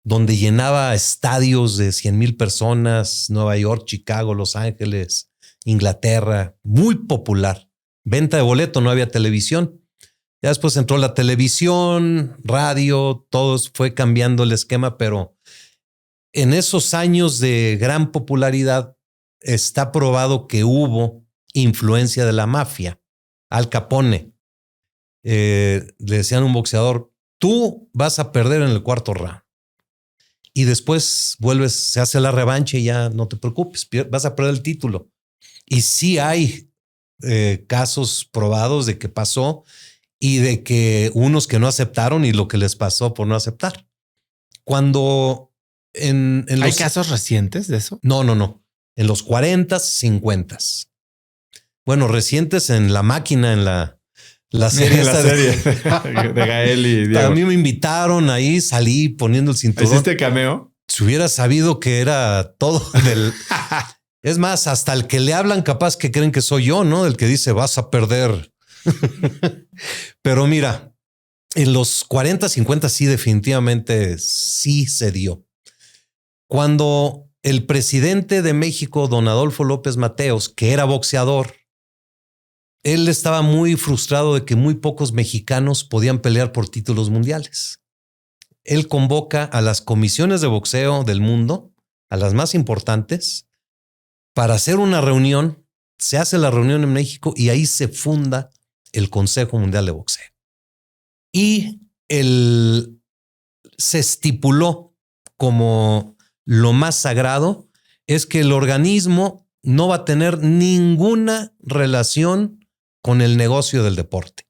donde llenaba estadios de 100,000 personas, Nueva York, Chicago, Los Ángeles, Inglaterra, muy popular. Venta de boleto, no había televisión. Ya después entró la televisión, radio, todo fue cambiando el esquema, pero en esos años de gran popularidad está probado que hubo influencia de la mafia. Al Capone, le decían a un boxeador, tú vas a perder en el 4º round. Y después vuelves, se hace la revancha y ya no te preocupes, vas a perder el título. Y sí hay casos probados de que pasó y de que unos que no aceptaron y lo que les pasó por no aceptar. Cuando ¿Hay casos recientes de eso? No. En los 40s, 50s. Bueno, recientes en La Máquina, en la serie. De Gael y Diego. A mí me invitaron ahí, salí poniendo el cinturón. ¿Hiciste cameo? Si hubiera sabido que era todo del... Es más, hasta el que le hablan capaz que creen que soy yo, ¿no? El que dice vas a perder. Pero mira, en los 40, 50 sí definitivamente sí se dio. Cuando el presidente de México, don Adolfo López Mateos, que era boxeador, él estaba muy frustrado de que muy pocos mexicanos podían pelear por títulos mundiales. Él convoca a las comisiones de boxeo del mundo, a las más importantes, para hacer una reunión. Se hace la reunión en México y ahí se funda el Consejo Mundial de Boxeo. Y se estipuló como lo más sagrado es que el organismo no va a tener ninguna relación con el negocio del deporte.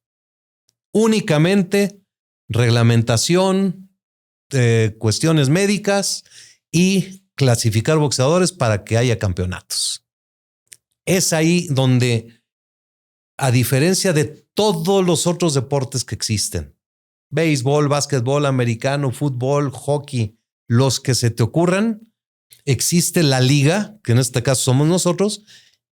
Únicamente reglamentación, cuestiones médicas y clasificar boxeadores para que haya campeonatos. Es ahí donde, a diferencia de todos los otros deportes que existen, béisbol, básquetbol, americano, fútbol, hockey, los que se te ocurran, existe la liga, que en este caso somos nosotros,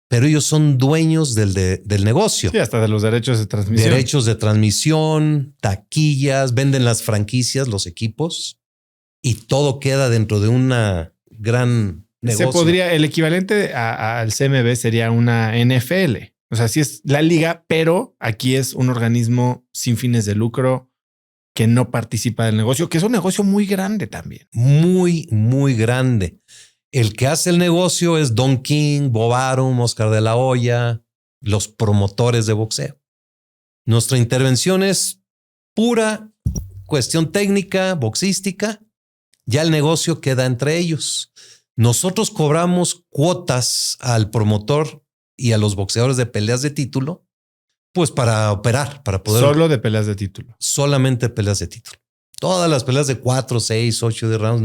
pero ellos son dueños del negocio. Sí, hasta de los derechos de transmisión. Derechos de transmisión, taquillas, venden las franquicias, los equipos, y todo queda dentro de una gran negocio. Se podría, el equivalente al CMB sería una NFL. O sea, sí es la liga, pero aquí es un organismo sin fines de lucro que no participa del negocio, que es un negocio muy grande también. Muy, muy grande. El que hace el negocio es Don King, Bob Arum, Oscar de la Hoya, los promotores de boxeo. Nuestra intervención es pura cuestión técnica, boxística. Ya el negocio queda entre ellos. Nosotros cobramos cuotas al promotor y a los boxeadores de peleas de título, pues para operar, para poder... Solo de peleas de título. Solamente peleas de título. Todas las peleas de 4, 6, 8 de rounds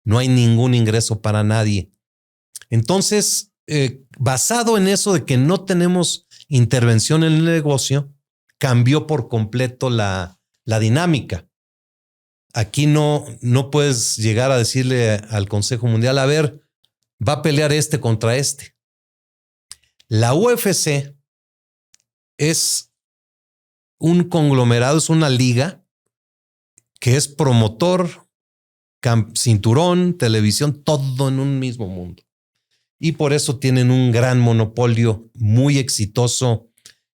no hay ningún ingreso para nadie. Entonces, basado en eso de que no tenemos intervención en el negocio, cambió por completo la dinámica. Aquí no puedes llegar a decirle al Consejo Mundial, a ver, va a pelear este contra este. La UFC es un conglomerado, es una liga que es promotor, cinturón, televisión, todo en un mismo mundo. Y por eso tienen un gran monopolio muy exitoso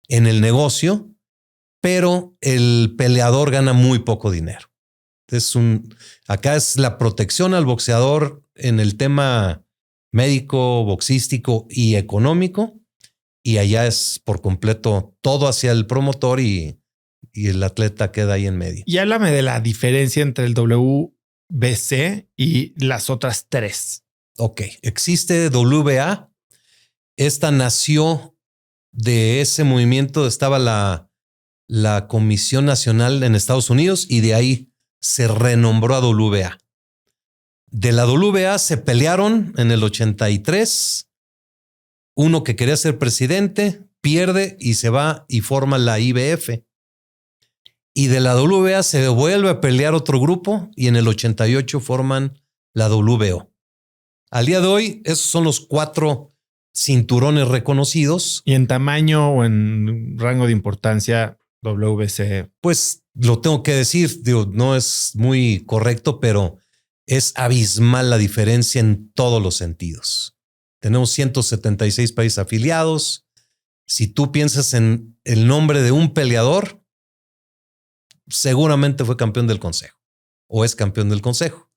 en el negocio, pero el peleador gana muy poco dinero. Acá es la protección al boxeador en el tema médico, boxístico y económico, y allá es por completo todo hacia el promotor y el atleta queda ahí en medio. Y háblame de la diferencia entre el WBC y las otras tres. Ok, existe WBA. Esta nació de ese movimiento. Estaba la Comisión Nacional en Estados Unidos y de ahí se renombró a WBA. De la WBA se pelearon en el 83. Uno que quería ser presidente pierde y se va y forma la IBF. Y de la WBA se vuelve a pelear otro grupo y en el 88 forman la WBO. Al día de hoy, esos son los 4 cinturones reconocidos. Y en tamaño o en rango de importancia, WBC. Pues lo tengo que decir, digo, no es muy correcto, pero es abismal la diferencia en todos los sentidos. Tenemos 176 países afiliados. Si tú piensas en el nombre de un peleador, seguramente fue campeón del consejo o es campeón del consejo.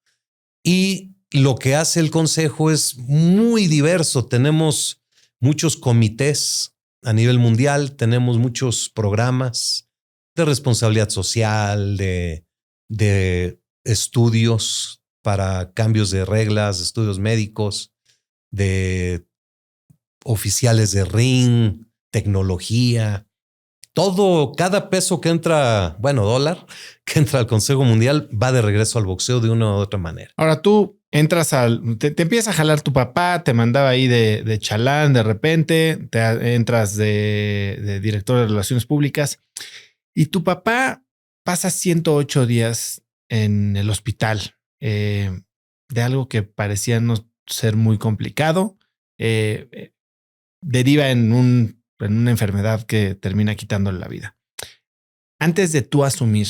Y lo que hace el consejo es muy diverso. Tenemos muchos comités a nivel mundial, tenemos muchos programas de responsabilidad social, de estudios para cambios de reglas, estudios médicos, de oficiales de ring, tecnología. Todo, cada peso que entra, dólar, que entra al Consejo Mundial va de regreso al boxeo de una u otra manera. Ahora tú entras te empieza a jalar tu papá, te mandaba ahí de chalán de repente, entras de director de relaciones públicas y tu papá pasa 108 días en el hospital de algo que parecía no ser muy complicado deriva en una enfermedad que termina quitándole la vida. Antes de tú asumir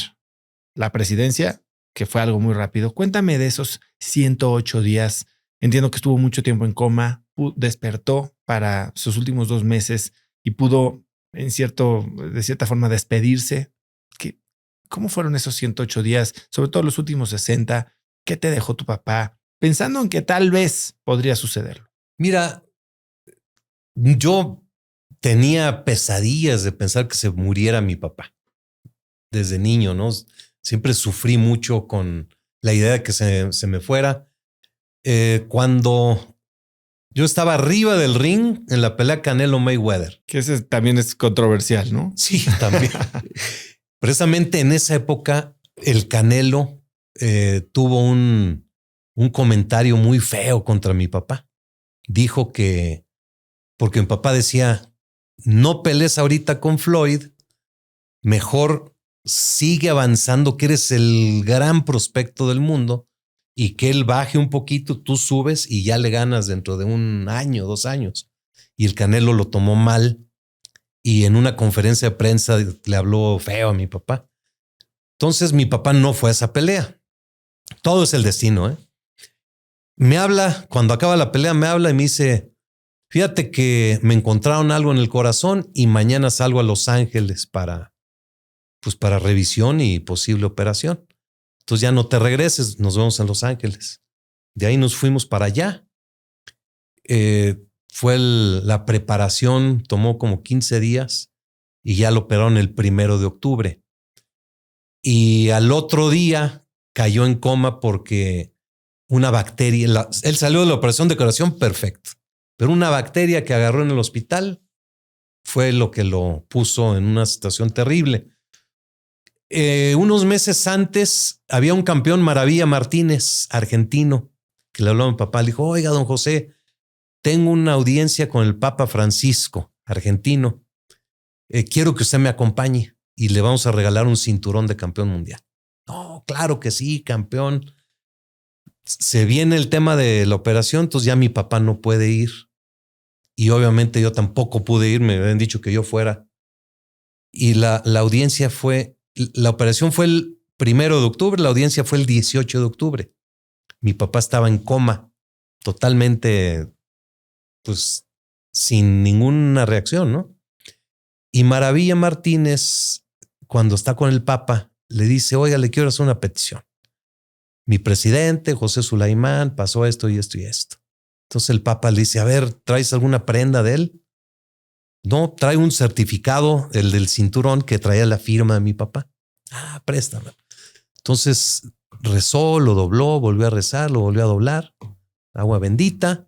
la presidencia, que fue algo muy rápido, cuéntame de esos 108 días. Entiendo que estuvo mucho tiempo en coma, despertó para sus últimos 2 meses y pudo, de cierta forma, despedirse. ¿Cómo fueron esos 108 días? Sobre todo los últimos 60. ¿Qué te dejó tu papá? Pensando en que tal vez podría sucederlo. Mira, yo tenía pesadillas de pensar que se muriera mi papá desde niño, ¿no? Siempre sufrí mucho con la idea de que se me fuera. Cuando yo estaba arriba del ring en la pelea Canelo-Mayweather. Que ese también es controversial, ¿no? Sí, también. Precisamente en esa época, el Canelo tuvo un comentario muy feo contra mi papá. Dijo que, porque mi papá decía, no pelees ahorita con Floyd, mejor sigue avanzando, que eres el gran prospecto del mundo, y que él baje un poquito, tú subes y ya le ganas dentro de 1 año, 2 años. Y el Canelo lo tomó mal y en una conferencia de prensa le habló feo a mi papá. Entonces mi papá no fue a esa pelea. Todo es el destino, ¿eh? Me habla, cuando acaba la pelea, me habla y me dice, fíjate que me encontraron algo en el corazón y mañana salgo a Los Ángeles para revisión y posible operación. Entonces ya no te regreses, nos vemos en Los Ángeles. De ahí nos fuimos para allá. La preparación, tomó como 15 días y ya lo operaron el 1 de octubre. Y al otro día cayó en coma porque una bacteria, él salió de la operación de corazón perfecto, pero una bacteria que agarró en el hospital fue lo que lo puso en una situación terrible. Unos meses antes había un campeón, Maravilla Martínez, argentino, que le habló a mi papá. Le dijo, oiga, don José, tengo una audiencia con el Papa Francisco, argentino. Quiero que usted me acompañe y le vamos a regalar un cinturón de campeón mundial. No, claro que sí, campeón. Se viene el tema de la operación, entonces ya mi papá no puede ir. Y obviamente yo tampoco pude ir, me habían dicho que yo fuera. Y la audiencia la operación fue el 1 de octubre, la audiencia fue el 18 de octubre. Mi papá estaba en coma, totalmente, pues, sin ninguna reacción, ¿no? Y Maravilla Martínez, cuando está con el Papa, le dice, oiga, le quiero hacer una petición. Mi presidente, José Sulaimán, pasó esto y esto y esto. Entonces el Papa le dice, a ver, ¿traes alguna prenda de él? No, trae un certificado, el del cinturón que traía la firma de mi papá. Ah, préstame. Entonces rezó, lo dobló, volvió a rezar, lo volvió a doblar. Agua bendita.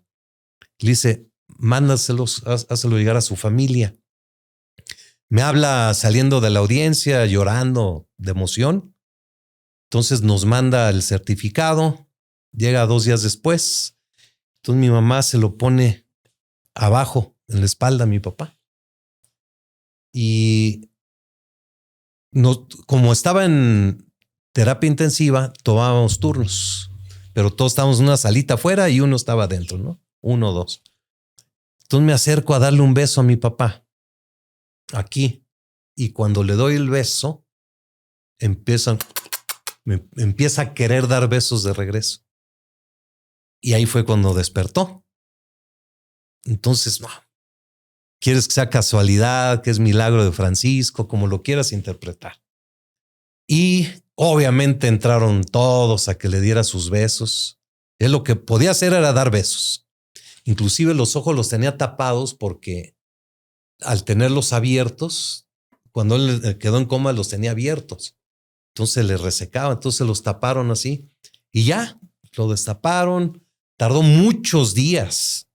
Le dice, mándaselos, hazlo llegar a su familia. Me habla saliendo de la audiencia, llorando de emoción. Entonces nos manda el certificado. Llega 2 días después. Entonces mi mamá se lo pone abajo, en la espalda a mi papá. Y como estaba en terapia intensiva, tomábamos turnos, pero todos estábamos en una salita afuera y uno estaba adentro, ¿no? 1 o 2. Entonces me acerco a darle un beso a mi papá aquí. Y cuando le doy el beso, me empieza a querer dar besos de regreso. Y ahí fue cuando despertó. Entonces, no. ¿Quieres que sea casualidad, que es milagro de Francisco, como lo quieras interpretar? Y obviamente entraron todos a que le diera sus besos. Él lo que podía hacer era dar besos. Inclusive los ojos los tenía tapados porque al tenerlos abiertos, cuando él quedó en coma los tenía abiertos. Entonces le resecaba, entonces los taparon así y ya lo destaparon. Tardó muchos días.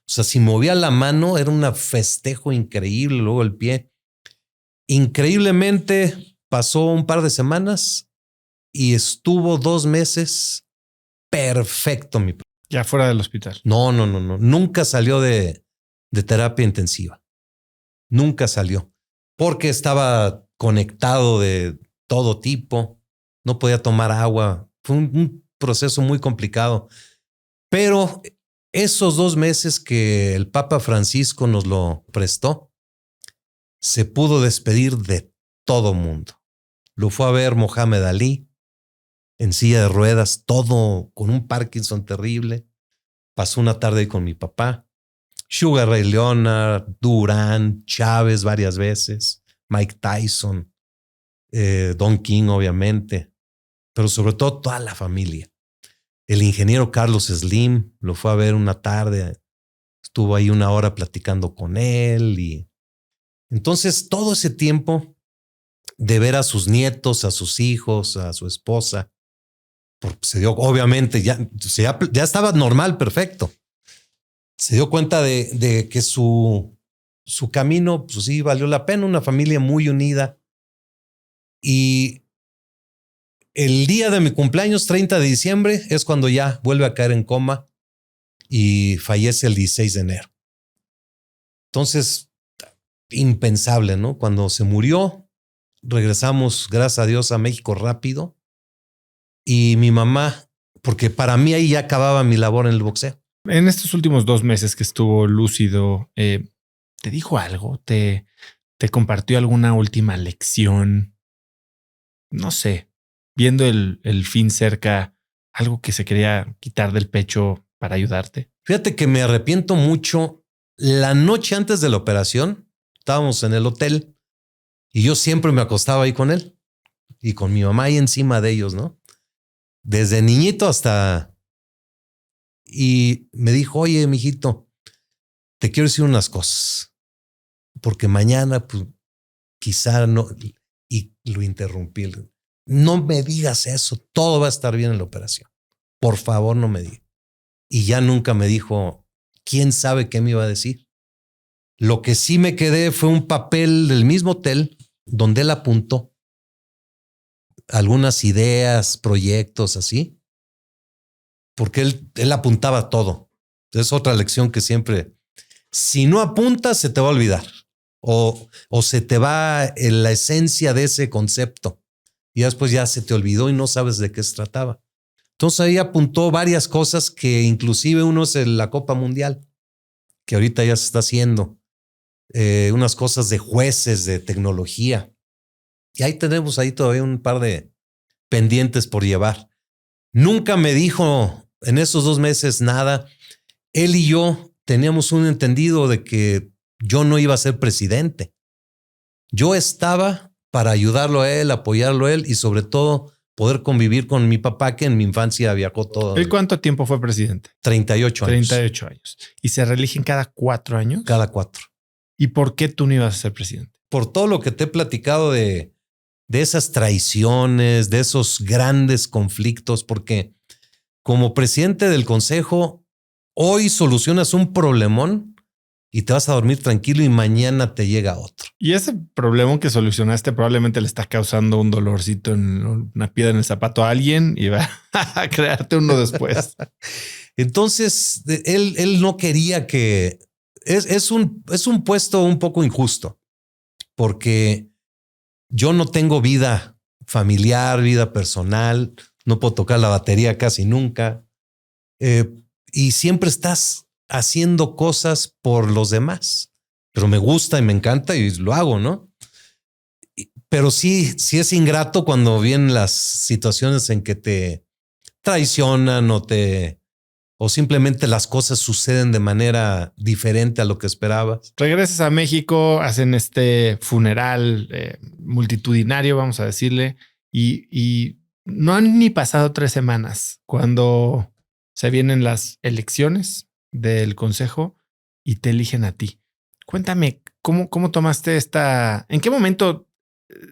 Si movía la mano era un festejo increíble, luego el pie. Increíblemente pasó un par de semanas y estuvo 2 meses perfecto. Ya fuera del hospital. No. Nunca salió de terapia intensiva. Nunca salió porque estaba conectado de todo tipo. No podía tomar agua. Fue un proceso muy complicado. Pero Esos 2 meses que el Papa Francisco nos lo prestó, se pudo despedir de todo mundo. Lo fue a ver Mohamed Ali en silla de ruedas, todo con un Parkinson terrible. Pasó una tarde con mi papá. Sugar Ray Leonard, Durán, Chávez varias veces, Mike Tyson, Don King obviamente, pero sobre todo toda la familia. El ingeniero Carlos Slim lo fue a ver una tarde, estuvo ahí 1 hora platicando con él y entonces todo ese tiempo de ver a sus nietos, a sus hijos, a su esposa, porque se dio, obviamente, ya estaba normal, perfecto. Se dio cuenta de que su camino, pues sí, valió la pena, una familia muy unida. Y el día de mi cumpleaños, 30 de diciembre, es cuando ya vuelve a caer en coma y fallece el 16 de enero. Entonces, impensable, ¿no? Cuando se murió, regresamos, gracias a Dios, a México rápido. Y mi mamá, porque para mí ahí ya acababa mi labor en el boxeo. En estos últimos 2 meses que estuvo lúcido, ¿te dijo algo? ¿Te compartió alguna última lección? No sé, viendo el fin cerca, algo que se quería quitar del pecho para ayudarte. Fíjate que me arrepiento mucho. La noche antes de la operación, estábamos en el hotel y yo siempre me acostaba ahí con él y con mi mamá ahí encima de ellos, ¿no? Desde niñito hasta... Y me dijo, oye, mijito, te quiero decir unas cosas, porque mañana, pues, quizá no... Y lo interrumpí. No me digas eso, todo va a estar bien en la operación. Por favor, no me digas. Y ya nunca me dijo, quién sabe qué me iba a decir. Lo que sí me quedé fue un papel del mismo hotel donde él apuntó algunas ideas, proyectos así, porque él apuntaba todo. Es otra lección que siempre, si no apuntas, se te va a olvidar o se te va la esencia de ese concepto y después ya se te olvidó y no sabes de qué se trataba. Entonces ahí apuntó varias cosas que inclusive uno es la Copa Mundial, que ahorita ya se está haciendo, unas cosas de jueces, de tecnología. Y ahí tenemos ahí todavía un par de pendientes por llevar. Nunca me dijo en esos 2 meses nada. Él y yo teníamos un entendido de que yo no iba a ser presidente. Yo estaba para ayudarlo a él, apoyarlo a él y sobre todo poder convivir con mi papá, que en mi infancia viajó todo. ¿Él cuánto tiempo fue presidente? 38 años. 38 años. ¿Y se reeligen cada 4 años? Cada 4. ¿Y por qué tú no ibas a ser presidente? Por todo lo que te he platicado de esas traiciones, de esos grandes conflictos, porque como presidente del consejo, hoy solucionas un problemón y te vas a dormir tranquilo y mañana te llega otro. Y ese problema que solucionaste probablemente le está causando un dolorcito en una piedra en el zapato a alguien y va a crearte uno después. Entonces, él no quería que... Es un puesto un poco injusto porque yo no tengo vida familiar, vida personal, no puedo tocar la batería casi nunca. Y siempre estás haciendo cosas por los demás, pero me gusta y me encanta y lo hago, ¿no? Pero sí es ingrato cuando vienen las situaciones en que te traicionan o simplemente las cosas suceden de manera diferente a lo que esperabas. Regresas a México, hacen este funeral multitudinario, vamos a decirle, y no han ni pasado 3 semanas cuando se vienen las elecciones del consejo y te eligen a ti. Cuéntame, ¿cómo tomaste en qué momento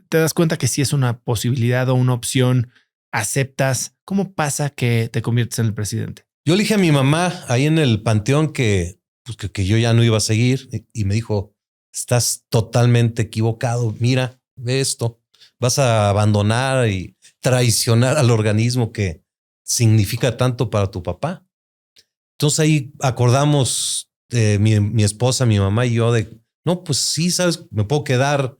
te das cuenta que sí es una posibilidad o una opción? ¿Aceptas? ¿Cómo pasa que te conviertes en el presidente? Yo le dije a mi mamá ahí en el panteón que yo ya no iba a seguir y me dijo, estás totalmente equivocado. Mira, ve esto. Vas a abandonar y traicionar al organismo que significa tanto para tu papá. Entonces ahí acordamos mi esposa, mi mamá y yo de, no, pues sí, sabes, me puedo quedar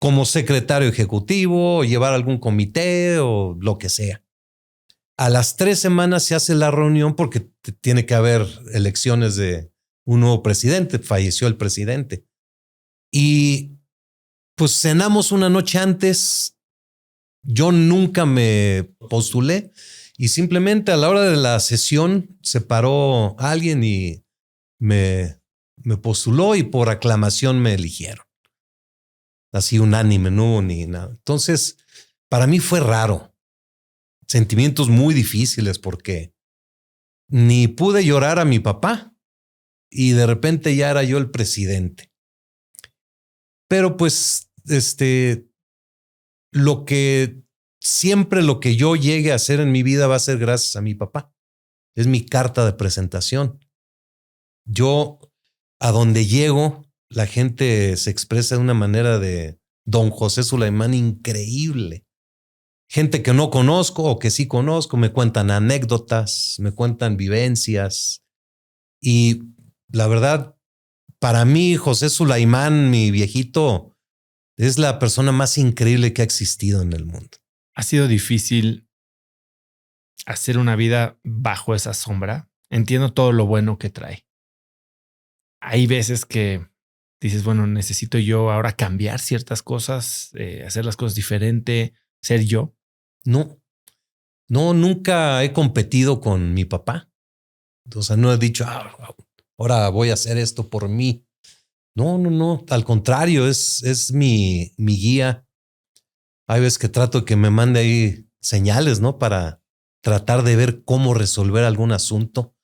como secretario ejecutivo o llevar algún comité o lo que sea. A las 3 semanas se hace la reunión porque tiene que haber elecciones de un nuevo presidente. Falleció el presidente. Y pues cenamos una noche antes. Yo nunca me postulé y simplemente a la hora de la sesión se paró alguien y me postuló y por aclamación me eligieron. Así unánime, no hubo ni nada. Entonces, para mí fue raro. Sentimientos muy difíciles porque ni pude llorar a mi papá y de repente ya era yo el presidente. Pero pues, lo que yo llegue a hacer en mi vida va a ser gracias a mi papá. Es mi carta de presentación. Yo, a donde llego, la gente se expresa de una manera de Don José Sulaimán increíble. Gente que no conozco o que sí conozco, me cuentan anécdotas, me cuentan vivencias. Y la verdad, para mí, José Sulaimán, mi viejito, es la persona más increíble que ha existido en el mundo. ¿Ha sido difícil hacer una vida bajo esa sombra? Entiendo todo lo bueno que trae. Hay veces que dices, bueno, necesito yo ahora cambiar ciertas cosas, hacer las cosas diferente, ser yo. No, nunca he competido con mi papá. O sea, no he dicho, ahora voy a hacer esto por mí. No. Al contrario, es mi guía. Hay veces que trato de que me mande ahí señales, ¿no? Para tratar de ver cómo resolver algún asunto.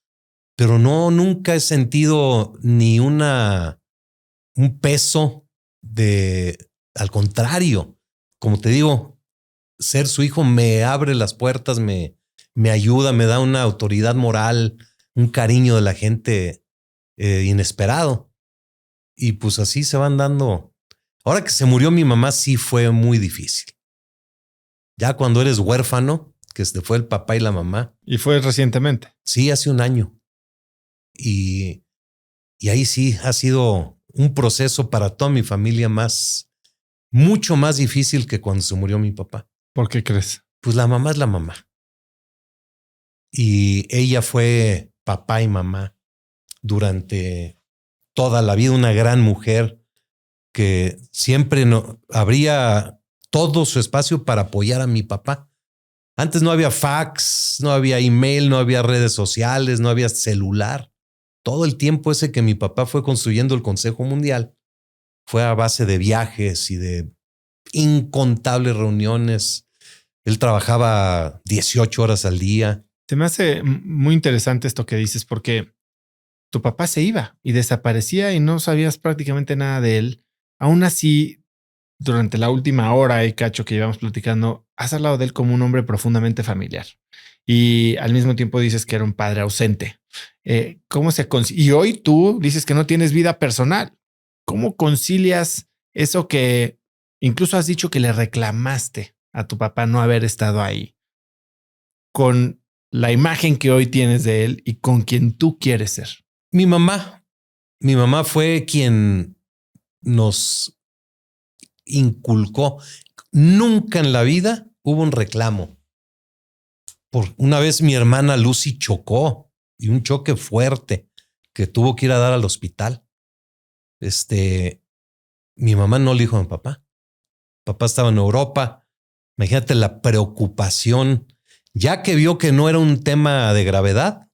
Pero nunca he sentido ni un peso al contrario. Como te digo, ser su hijo me abre las puertas, me ayuda, me da una autoridad moral, un cariño de la gente inesperado. Y pues así se van dando. Ahora que se murió mi mamá, sí fue muy difícil. Ya cuando eres huérfano, que fue el papá y la mamá. ¿Y fue recientemente? Sí, hace un año. Y ahí sí ha sido un proceso para toda mi familia mucho más difícil que cuando se murió mi papá. ¿Por qué crees? Pues la mamá es la mamá. Y ella fue papá y mamá durante toda la vida, una gran mujer que siempre abría todo su espacio para apoyar a mi papá. Antes no había fax, no había email, no había redes sociales, no había celular. Todo el tiempo ese que mi papá fue construyendo el Consejo Mundial fue a base de viajes y de incontables reuniones. Él trabajaba 18 horas al día. Se me hace muy interesante esto que dices porque tu papá se iba y desaparecía y no sabías prácticamente nada de él. Aún así, durante la última hora y cacho que llevamos platicando, has hablado de él como un hombre profundamente familiar y al mismo tiempo dices que era un padre ausente. ¿Cómo se concilia? Y hoy tú dices que no tienes vida personal. ¿Cómo concilias eso que incluso has dicho que le reclamaste a tu papá no haber estado ahí con la imagen que hoy tienes de él y con quien tú quieres ser? Mi mamá fue quien nos inculcó. Nunca en la vida hubo un reclamo. Una vez mi hermana Lucy chocó y un choque fuerte que tuvo que ir a dar al hospital. Mi mamá no le dijo a mi papá. Papá estaba en Europa. Imagínate la preocupación, ya que vio que no era un tema de gravedad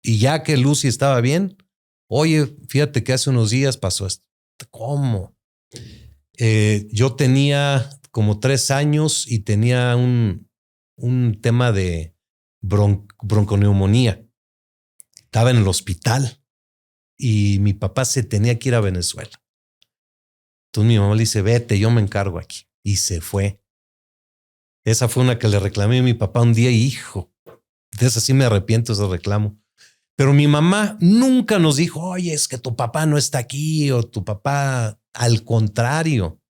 y ya que Lucy estaba bien. Oye, fíjate que hace unos días pasó esto. ¿Cómo? Yo tenía como 3 años y tenía un tema de bronconeumonía. Estaba en el hospital y mi papá se tenía que ir a Venezuela. Entonces mi mamá le dice, vete, yo me encargo aquí. Y se fue. Esa fue una que le reclamé a mi papá un día, hijo. De esa sí me arrepiento, ese reclamo. Pero mi mamá nunca nos dijo, oye, es que tu papá no está aquí o tu papá. Al contrario,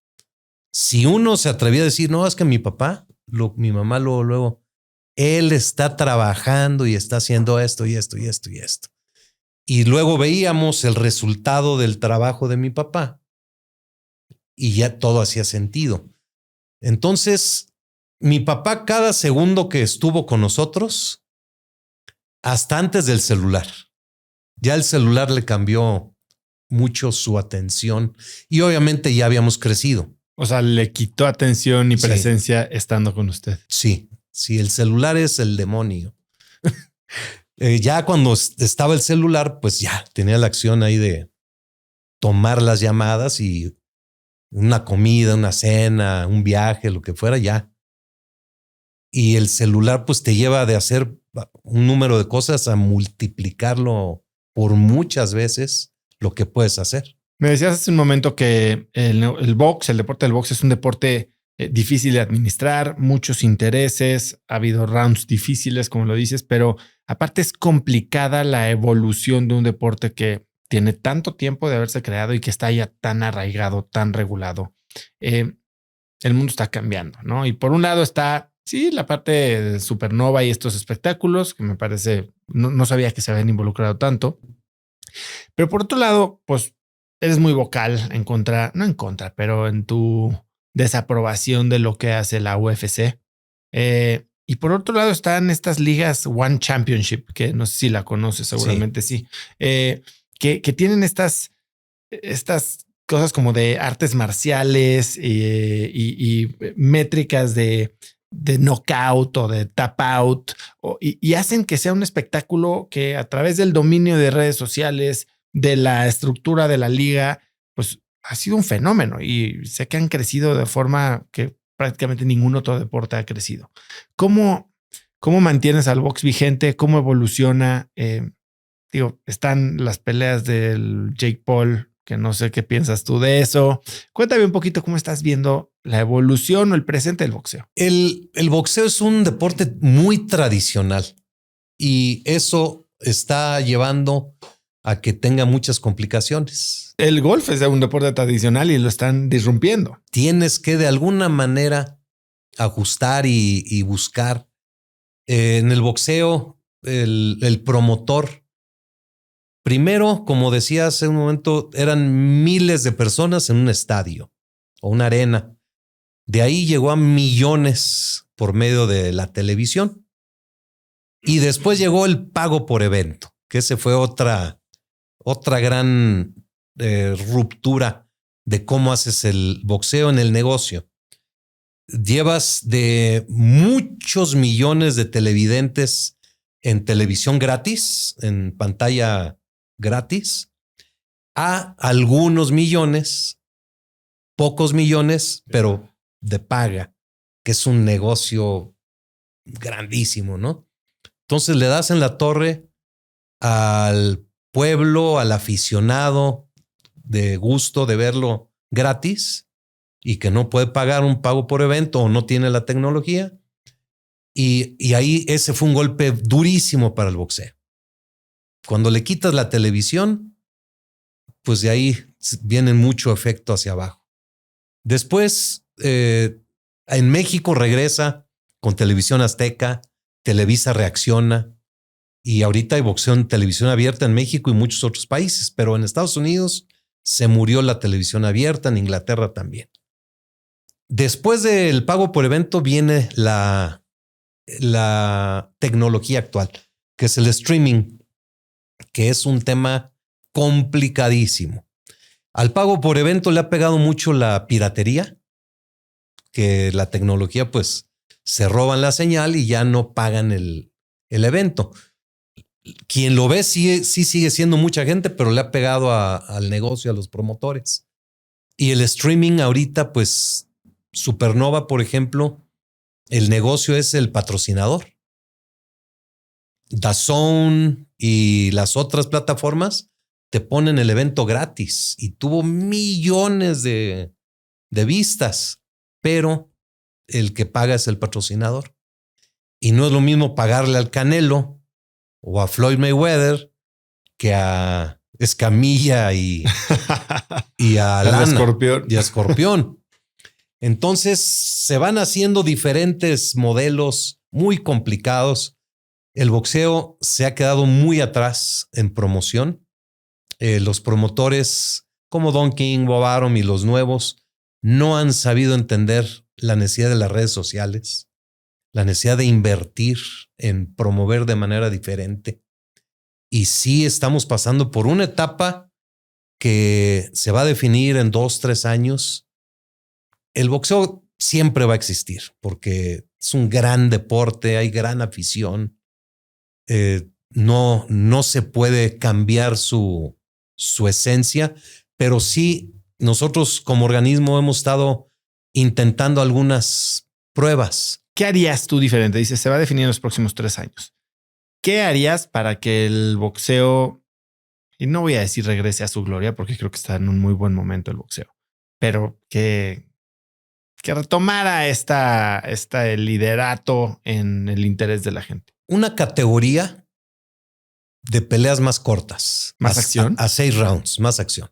si uno se atrevía a decir, no, es que mi papá, mi mamá luego, él está trabajando y está haciendo esto y esto y esto y esto. Y luego veíamos el resultado del trabajo de mi papá y ya todo hacía sentido. Entonces, Mi papá, cada segundo que estuvo con nosotros, hasta antes del celular, ya el celular le cambió mucho su atención y obviamente ya habíamos crecido. O sea, le quitó atención y presencia estando con usted. Sí, sí, el celular es el demonio. Ya cuando estaba el celular, pues ya tenía la acción ahí de tomar las llamadas y una comida, una cena, un viaje, lo que fuera, ya. Y el celular pues te lleva de hacer un número de cosas a multiplicarlo por muchas veces lo que puedes hacer. Me decías hace un momento que el box, el deporte del box es un deporte difícil de administrar, muchos intereses, ha habido rounds difíciles, como lo dices, pero aparte es complicada la evolución de un deporte que tiene tanto tiempo de haberse creado y que está ya tan arraigado, tan regulado. El mundo está cambiando, ¿no? Y por un lado está, sí, la parte de Supernova y estos espectáculos, que me parece, no sabía que se habían involucrado tanto. Pero por otro lado, pues eres muy vocal en contra, no en contra, pero en tu desaprobación de lo que hace la UFC. Y por otro lado están estas ligas One Championship, que no sé si la conoces, seguramente sí. Que tienen estas cosas como de artes marciales y métricas de knockout o de tap out y hacen que sea un espectáculo que a través del dominio de redes sociales, de la estructura de la liga, pues ha sido un fenómeno y sé que han crecido de forma que prácticamente ningún otro deporte ha crecido. ¿Cómo mantienes al box vigente? ¿Cómo evoluciona? Están las peleas del Jake Paul, que no sé qué piensas tú de eso. Cuéntame un poquito cómo estás viendo la evolución o el presente del boxeo. El boxeo es un deporte muy tradicional y eso está llevando a que tenga muchas complicaciones. El golf es un deporte tradicional y lo están disrumpiendo. Tienes que de alguna manera ajustar y buscar. En el boxeo, el promotor, primero, como decía hace un momento, eran miles de personas en un estadio o una arena. De ahí llegó a millones por medio de la televisión. Y después llegó el pago por evento, que ese fue otra gran ruptura de cómo haces el boxeo en el negocio. Llevas de muchos millones de televidentes en televisión gratis, en pantalla gratis, a algunos millones, pocos millones, pero de paga, que es un negocio grandísimo, ¿no? Entonces le das en la torre al pueblo, al aficionado de gusto de verlo gratis y que no puede pagar un pago por evento o no tiene la tecnología. Y ahí ese fue un golpe durísimo para el boxeo. Cuando le quitas la televisión, pues de ahí viene mucho efecto hacia abajo. Después, en México regresa con Televisión Azteca, Televisa reacciona y ahorita hay boxeo en televisión abierta en México y muchos otros países, pero en Estados Unidos se murió la televisión abierta, en Inglaterra también. Después del pago por evento viene la tecnología actual, que es el streaming, que es un tema complicadísimo. Al pago por evento le ha pegado mucho la piratería, que la tecnología pues se roban la señal y ya no pagan el evento. Quien lo ve sí sigue siendo mucha gente, pero le ha pegado al negocio, a los promotores. Y el streaming ahorita pues Supernova, por ejemplo, el negocio es el patrocinador. DAZN y las otras plataformas te ponen el evento gratis y tuvo millones de vistas, pero el que paga es el patrocinador. Y no es lo mismo pagarle al Canelo o a Floyd Mayweather que a Escamilla y a Lana y a Escorpión. Entonces se van haciendo diferentes modelos muy complicados. El boxeo se ha quedado muy atrás en promoción. Los promotores como Don King, Bob Arum y los nuevos no han sabido entender la necesidad de las redes sociales. la necesidad de invertir en promover de manera diferente. Y sí estamos pasando por una etapa que se va a definir en 2-3 años. El boxeo siempre va a existir porque es un gran deporte, hay gran afición. No se puede cambiar su esencia, pero sí nosotros como organismo hemos estado intentando algunas pruebas. ¿Qué harías tú diferente? Dices, se va a definir en los próximos 3 años. ¿Qué harías para que el boxeo, y no voy a decir regrese a su gloria porque creo que está en un muy buen momento el boxeo, pero que retomara el liderato en el interés de la gente? Una categoría de peleas más cortas. ¿Más acción? A 6 rounds, más acción.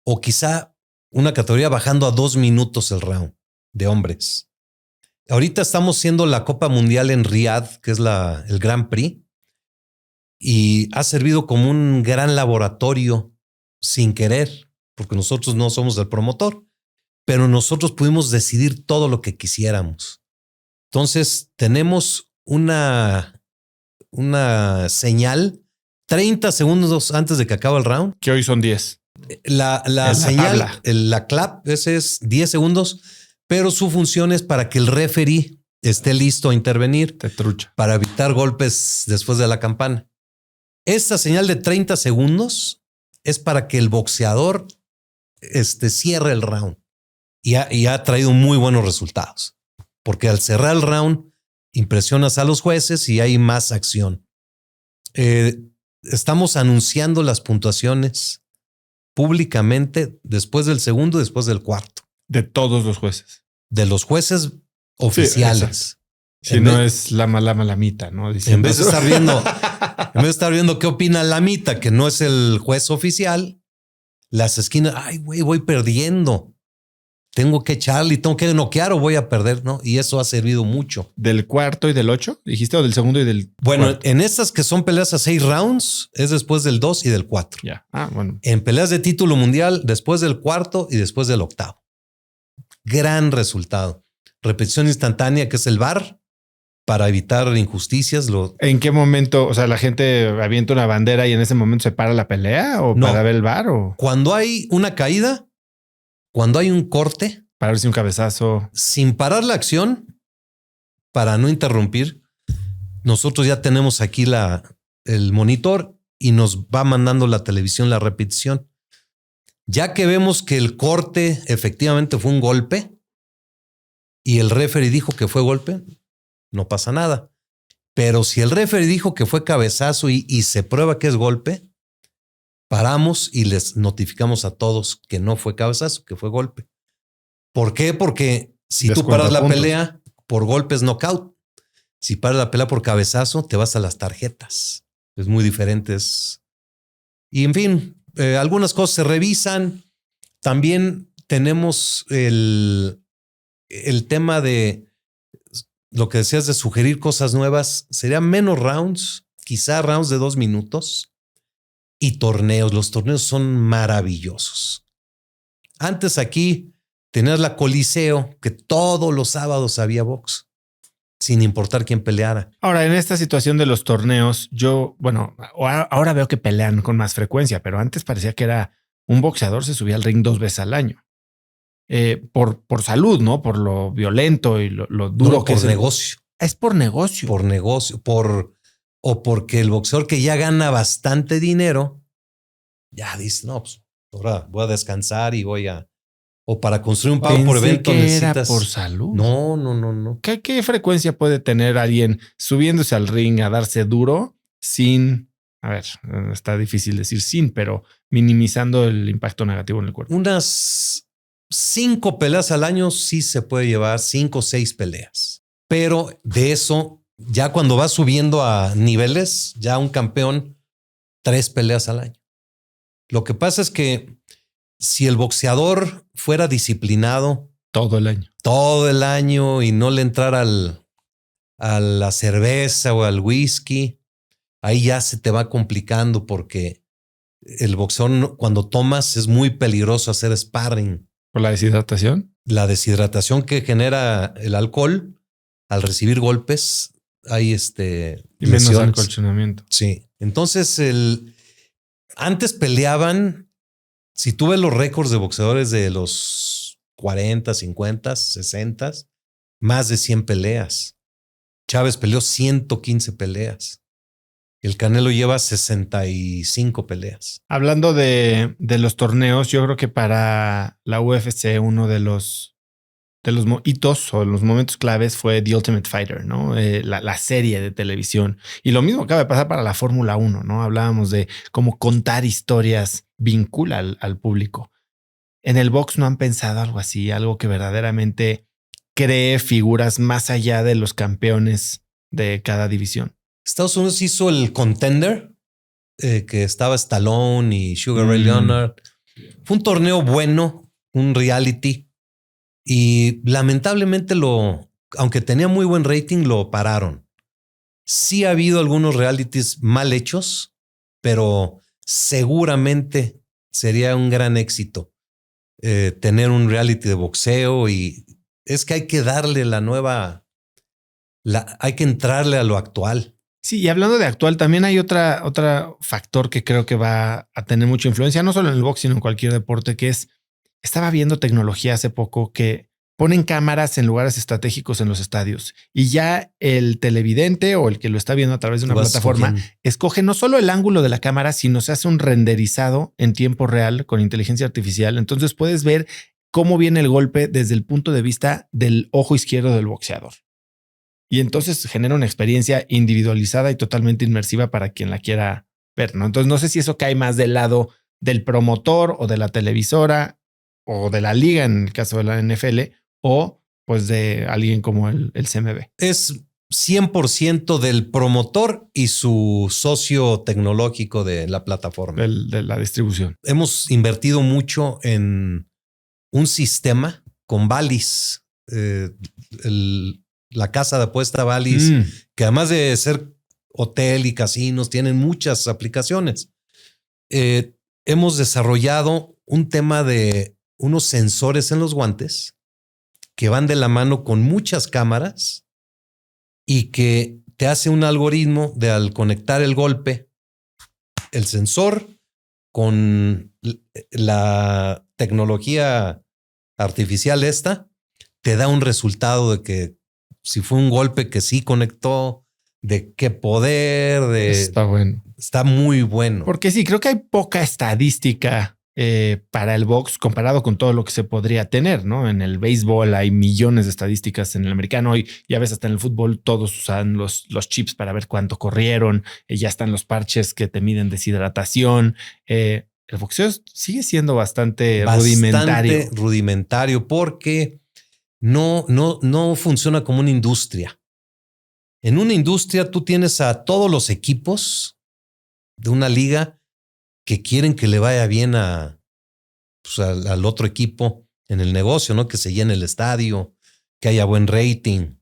O quizá una categoría bajando a 2 minutos el round de hombres. Ahorita estamos haciendo la Copa Mundial en Riyadh, que es el Grand Prix, y ha servido como un gran laboratorio sin querer, porque nosotros no somos el promotor, pero nosotros pudimos decidir todo lo que quisiéramos. Entonces tenemos una señal 30 segundos antes de que acabe el round. Que hoy son 10. La señal, la clap, ese es 10 segundos, pero su función es para que el referee esté listo a intervenir. Te trucha. Para evitar golpes después de la campana. Esta señal de 30 segundos es para que el boxeador cierre el round. Y ha traído muy buenos resultados. Porque al cerrar el round impresionas a los jueces y hay más acción. Estamos anunciando las puntuaciones públicamente después del segundo y después del cuarto. De todos los jueces. De los jueces oficiales. Sí, si no es la malamita, ¿no? Diciendo en vez de estar viendo qué opina Lamita, que no es el juez oficial, las esquinas, ay, güey, voy perdiendo. Tengo que echarle, tengo que noquear o voy a perder, ¿no? Y eso ha servido mucho. ¿Del cuarto y del 8? ¿Dijiste? ¿O del segundo y del Bueno, cuarto? En estas que son peleas a 6 rounds, es después del 2 y del 4. Ya. Bueno. En peleas de título mundial, después del cuarto y después del octavo. Gran resultado. Repetición instantánea, que es el VAR, para evitar injusticias. ¿En qué momento? O sea, la gente avienta una bandera y en ese momento se para la pelea o para ver el VAR o cuando hay una caída, cuando hay un corte, para ver si un cabezazo, sin parar la acción, para no interrumpir, nosotros ya tenemos aquí el monitor y nos va mandando la televisión la repetición. Ya que vemos que el corte efectivamente fue un golpe y el referee dijo que fue golpe, no pasa nada. Pero si el referee dijo que fue cabezazo y se prueba que es golpe, paramos y les notificamos a todos que no fue cabezazo, que fue golpe. ¿Por qué? Porque si tú paras la pelea por golpes knockout, si paras la pelea por cabezazo, te vas a las tarjetas. Es muy diferente. Y en fin, algunas cosas se revisan. También tenemos el tema de lo que decías de sugerir cosas nuevas. Serían menos rounds, quizá rounds de 2 minutos y torneos. Los torneos son maravillosos. Antes aquí tenías la Coliseo, que todos los sábados había box, sin importar quién peleara. Ahora, en esta situación de los torneos, ahora veo que pelean con más frecuencia, pero antes parecía que era un boxeador se subía al ring 2 veces al año. Por salud, ¿no? Por lo violento y lo duro que es. Por negocio. Es por negocio. Por negocio. O porque el boxeador que ya gana bastante dinero, ya dice, no, pues ahora voy a descansar y o para construir un pago por evento necesitas. Era por salud. No. ¿Qué frecuencia puede tener alguien subiéndose al ring a darse duro sin, a ver, está difícil decir sin, pero minimizando el impacto negativo en el cuerpo? Unas 5 peleas al año sí se puede llevar, 5 o 6 peleas. Pero de eso, ya cuando vas subiendo a niveles, ya un campeón, 3 peleas al año. Lo que pasa es que si el boxeador fuera disciplinado todo el año y no le entrara a la cerveza o al whisky, ahí ya se te va complicando porque el boxeador cuando tomas es muy peligroso hacer sparring. ¿Por la deshidratación? La deshidratación que genera el alcohol al recibir golpes hay y menos lesiones. acolchonamiento. Sí. Entonces, antes peleaban, si tú ves los récords de boxeadores de los 40, 50, 60, más de 100 peleas. Chávez peleó 115 peleas. El Canelo lleva 65 peleas. Hablando de los torneos, yo creo que para la UFC uno de los hitos o los momentos claves fue The Ultimate Fighter, ¿no? La serie de televisión. Y lo mismo acaba de pasar para la Fórmula 1, ¿no? Hablábamos de cómo contar historias vincula al público. En el box no han pensado algo así, algo que verdaderamente cree figuras más allá de los campeones de cada división. Estados Unidos hizo el Contender, que estaba Stallone y Sugar Ray Leonard. Fue un torneo bueno, un reality. Y lamentablemente aunque tenía muy buen rating, lo pararon. Sí ha habido algunos realities mal hechos, pero seguramente sería un gran éxito tener un reality de boxeo, y es que hay que darle hay que entrarle a lo actual. Sí, y hablando de actual, también hay otro factor que creo que va a tener mucha influencia, no solo en el box, sino en cualquier deporte, que estaba viendo tecnología hace poco que ponen cámaras en lugares estratégicos en los estadios y ya el televidente o el que lo está viendo a través de una plataforma escoge no solo el ángulo de la cámara, sino se hace un renderizado en tiempo real con inteligencia artificial. Entonces puedes ver cómo viene el golpe desde el punto de vista del ojo izquierdo del boxeador. Y entonces genera una experiencia individualizada y totalmente inmersiva para quien la quiera ver, ¿no? Entonces no sé si eso cae más del lado del promotor o de la televisora o de la liga en el caso de la NFL o pues de alguien como el CMB. Es 100% del promotor y su socio tecnológico de la plataforma. De la distribución. Hemos invertido mucho en un sistema con Bally's, la casa de apuesta Bally's, que además de ser hotel y casinos, tienen muchas aplicaciones. Hemos desarrollado un tema de unos sensores en los guantes que van de la mano con muchas cámaras y que te hace un algoritmo de, al conectar el golpe, el sensor con la tecnología artificial te da un resultado de que si fue un golpe que sí conectó, de qué poder, Está bueno. Está muy bueno. Porque sí, creo que hay poca estadística para el box comparado con todo lo que se podría tener, ¿no? En el béisbol hay millones de estadísticas, en el americano hoy ya ves hasta en el fútbol todos usan los chips para ver cuánto corrieron, ya están los parches que te miden deshidratación. El boxeo sigue siendo bastante rudimentario porque no funciona como una industria. En una industria tú tienes a todos los equipos de una liga que quieren que le vaya bien al otro equipo en el negocio, ¿no? Que se llene el estadio, que haya buen rating.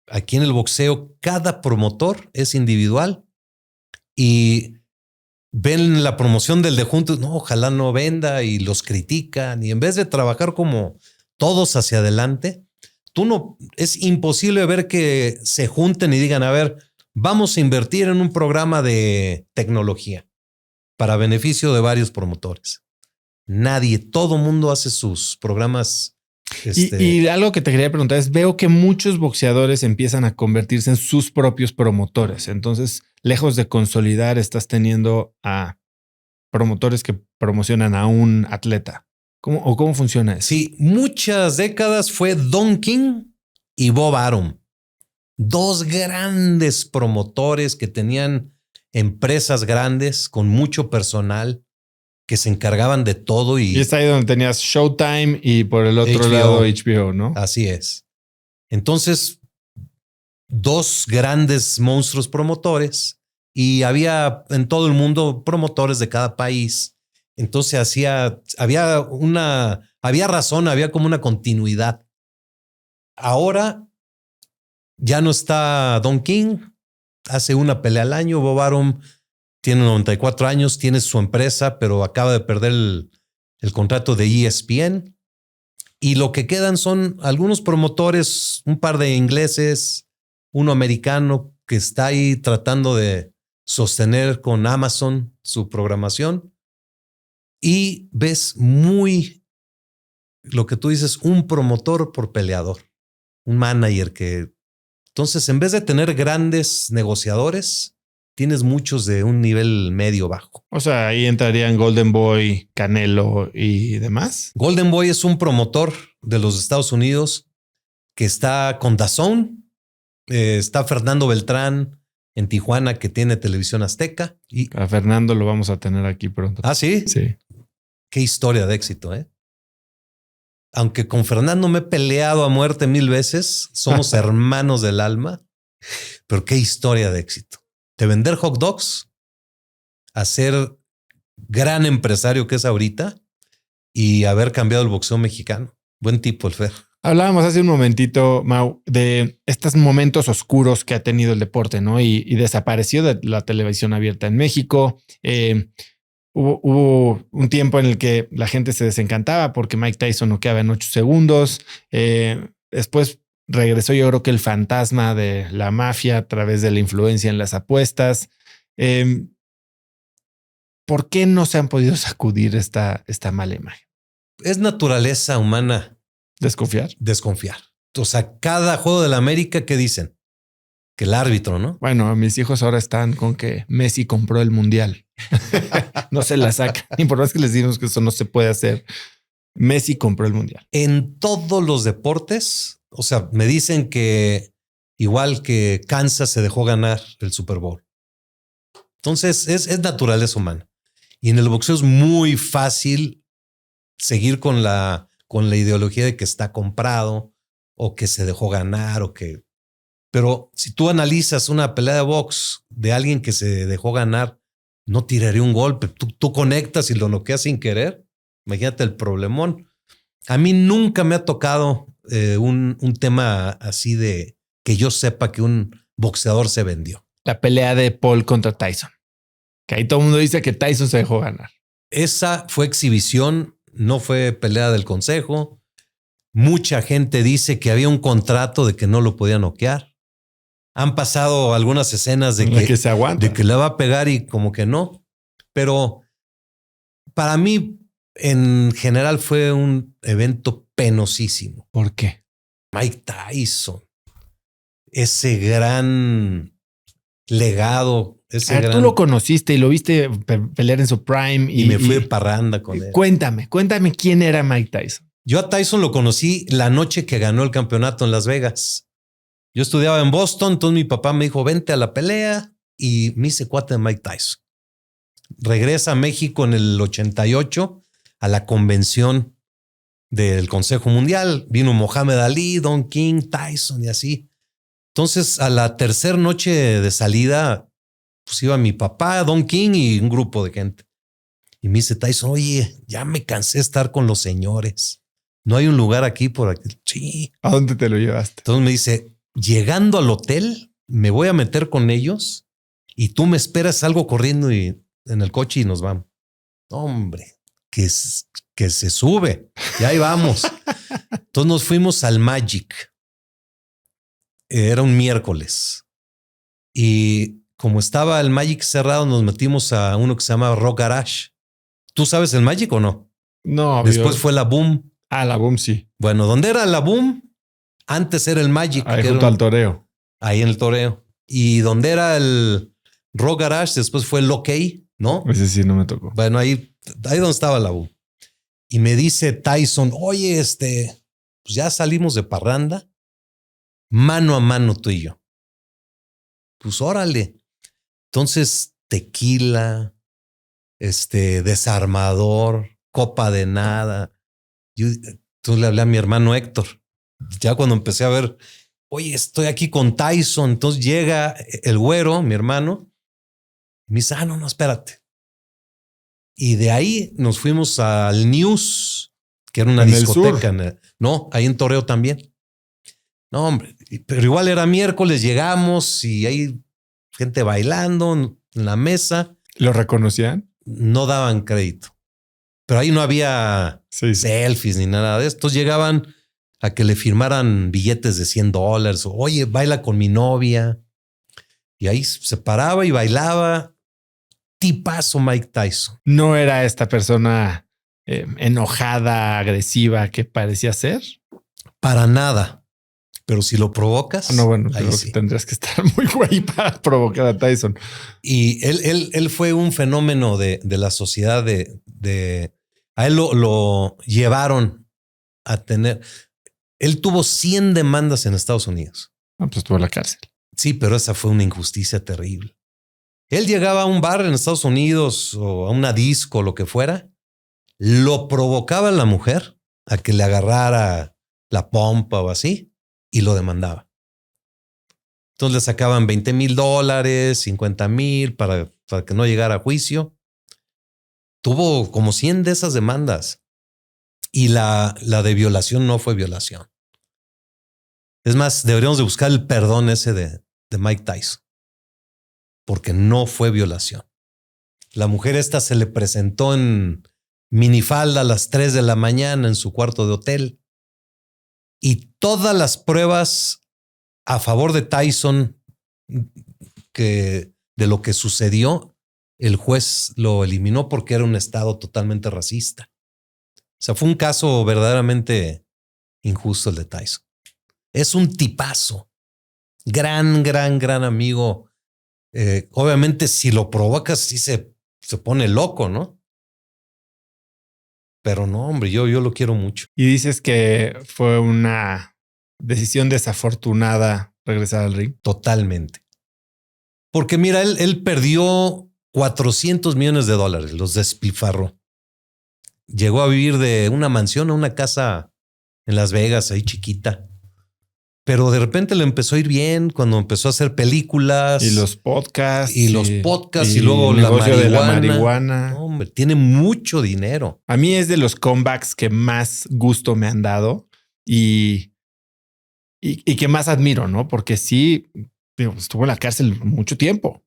Aquí en el boxeo, cada promotor es individual y ven la promoción del de juntos, no, ojalá no venda, y los critican. Y en vez de trabajar como todos hacia adelante, es imposible ver que se junten y digan, a ver, vamos a invertir en un programa de tecnología para beneficio de varios promotores. Nadie, todo mundo hace sus programas. Y algo que te quería preguntar es, veo que muchos boxeadores empiezan a convertirse en sus propios promotores. Entonces, lejos de consolidar, estás teniendo a promotores que promocionan a un atleta. ¿Cómo funciona eso? Sí, muchas décadas fue Don King y Bob Arum. Dos grandes promotores que tenían empresas grandes con mucho personal que se encargaban de todo. Y está ahí donde tenías Showtime y por el otro lado HBO, ¿no? Así es. Entonces, dos grandes monstruos promotores, y había en todo el mundo promotores de cada país. Entonces había razón, había como una continuidad. Ahora ya no está Don King, hace una pelea al año. Bob Arum tiene 94 años, tiene su empresa, pero acaba de perder el contrato de ESPN. Y lo que quedan son algunos promotores, un par de ingleses, uno americano que está ahí tratando de sostener con Amazon su programación. Y ves muy lo que tú dices, un promotor por peleador, un manager que... Entonces, en vez de tener grandes negociadores, tienes muchos de un nivel medio bajo. O sea, ahí entrarían Golden Boy, Canelo y demás. Golden Boy es un promotor de los Estados Unidos que está con DAZN. Está Fernando Beltrán en Tijuana, que tiene Televisión Azteca. Y... A Fernando lo vamos a tener aquí pronto. ¿Ah, sí? Sí. Qué historia de éxito, ¿eh? Aunque con Fernando me he peleado a muerte 1000 veces, somos hermanos del alma, pero qué historia de éxito. De vender hot dogs a ser gran empresario que es ahorita y haber cambiado el boxeo mexicano. Buen tipo el Fer. Hablábamos hace un momentito, Mau, de estos momentos oscuros que ha tenido el deporte, ¿no? Y desapareció de la televisión abierta en México. Hubo un tiempo en el que la gente se desencantaba porque Mike Tyson noqueaba en 8 segundos. Después regresó, yo creo que el fantasma de la mafia a través de la influencia en las apuestas. ¿Por qué no se han podido sacudir esta mala imagen? Es naturaleza humana. ¿Desconfiar? Desconfiar. O sea, cada juego de la América, ¿qué dicen? Que el árbitro, ¿no? Bueno, mis hijos ahora están con que Messi compró el mundial. No se la sacan. Ni por más que les digamos que eso no se puede hacer. Messi compró el mundial. En todos los deportes, o sea, me dicen que igual que Kansas se dejó ganar el Super Bowl. Entonces es naturaleza humana. Y en el boxeo es muy fácil seguir con la ideología de que está comprado o que se dejó ganar o que... Pero si tú analizas una pelea de box de alguien que se dejó ganar, no tiraría un golpe. Tú conectas y lo noqueas sin querer. Imagínate el problemón. A mí nunca me ha tocado un tema así de que yo sepa que un boxeador se vendió. La pelea de Paul contra Tyson. Que ahí todo el mundo dice que Tyson se dejó ganar. Esa fue exhibición, no fue pelea del consejo. Mucha gente dice que había un contrato de que no lo podía noquear. Han pasado algunas escenas de que se aguanta, de que le va a pegar y como que no. Pero para mí, en general, fue un evento penosísimo. ¿Por qué? Mike Tyson, ese gran legado. Tú lo conociste y lo viste pelear en su prime. Y me fui de parranda con él. Cuéntame quién era Mike Tyson. Yo a Tyson lo conocí la noche que ganó el campeonato en Las Vegas. Yo estudiaba en Boston, entonces mi papá me dijo, vente a la pelea y me hice cuate de Mike Tyson. Regresa a México en el 88 a la convención del Consejo Mundial. Vino Mohamed Ali, Don King, Tyson y así. Entonces a la tercera noche de salida, pues iba mi papá, Don King y un grupo de gente. Y me dice Tyson, oye, ya me cansé de estar con los señores. No hay un lugar aquí por aquí. Sí. ¿A dónde te lo llevaste? Entonces me dice, llegando al hotel, me voy a meter con ellos y tú me esperas, salgo corriendo y en el coche y nos vamos. Hombre, que se sube. Y ahí vamos. Entonces nos fuimos al Magic. Era un miércoles. Y como estaba el Magic cerrado, nos metimos a uno que se llama Rock Garage. ¿Tú sabes el Magic o no? No. Después fue la Boom. Ah, la Boom, sí. Bueno, ¿dónde era la Boom? Antes era el Magic. Ahí junto al toreo. Ahí en el toreo. Y donde era el Rock Garage, después fue el OK, ¿no? Ese sí no me tocó. Bueno, ahí donde estaba la Boom. Y me dice Tyson, oye, pues ya salimos de parranda, mano a mano tú y yo. Pues órale. Entonces, tequila, desarmador, copa de nada. Entonces le hablé a mi hermano Héctor. Ya cuando empecé a ver, oye, estoy aquí con Tyson. Entonces llega el güero, mi hermano, y me dice, no, espérate. Y de ahí nos fuimos al News, que era una discoteca. No, ahí en Toreo también. No, hombre, pero igual era miércoles, llegamos y hay gente bailando en la mesa. ¿Lo reconocían? No daban crédito. Pero ahí no había selfies ni nada de esto. Llegaban a que le firmaran billetes de $100. Oye, baila con mi novia. Y ahí se paraba y bailaba. Tipazo Mike Tyson. No era esta persona enojada, agresiva que parecía ser. Para nada. Pero si lo provocas. No, bueno, ahí creo sí. que tendrías que estar muy güey para provocar a Tyson. Y él fue un fenómeno de la sociedad a él lo llevaron a tener. Él tuvo 100 demandas en Estados Unidos. Ah, pues estuvo en la cárcel. Sí, pero esa fue una injusticia terrible. Él llegaba a un bar en Estados Unidos o a una disco o lo que fuera, lo provocaba a la mujer a que le agarrara la pompa o así y lo demandaba. Entonces le sacaban $20,000, $50,000 para que no llegara a juicio. Tuvo como 100 de esas demandas y la de violación no fue violación. Es más, deberíamos de buscar el perdón ese de Mike Tyson, porque no fue violación. La mujer esta se le presentó en minifalda a las 3 de la mañana en su cuarto de hotel y todas las pruebas a favor de Tyson de lo que sucedió, el juez lo eliminó porque era un estado totalmente racista. O sea, fue un caso verdaderamente injusto el de Tyson. Es un tipazo. Gran amigo. Obviamente, si lo provocas, sí se pone loco, ¿no? Pero no, hombre, yo lo quiero mucho. Y dices que fue una decisión desafortunada regresar al ring. Totalmente. Porque mira, él perdió $400 millones, los despilfarró. Llegó a vivir de una mansión a una casa en Las Vegas, ahí chiquita. Pero de repente le empezó a ir bien cuando empezó a hacer películas. Y los podcasts. Y luego el negocio de la marihuana. No, hombre, tiene mucho dinero. A mí es de los comebacks que más gusto me han dado y que más admiro, ¿no? Porque sí, estuvo en la cárcel mucho tiempo.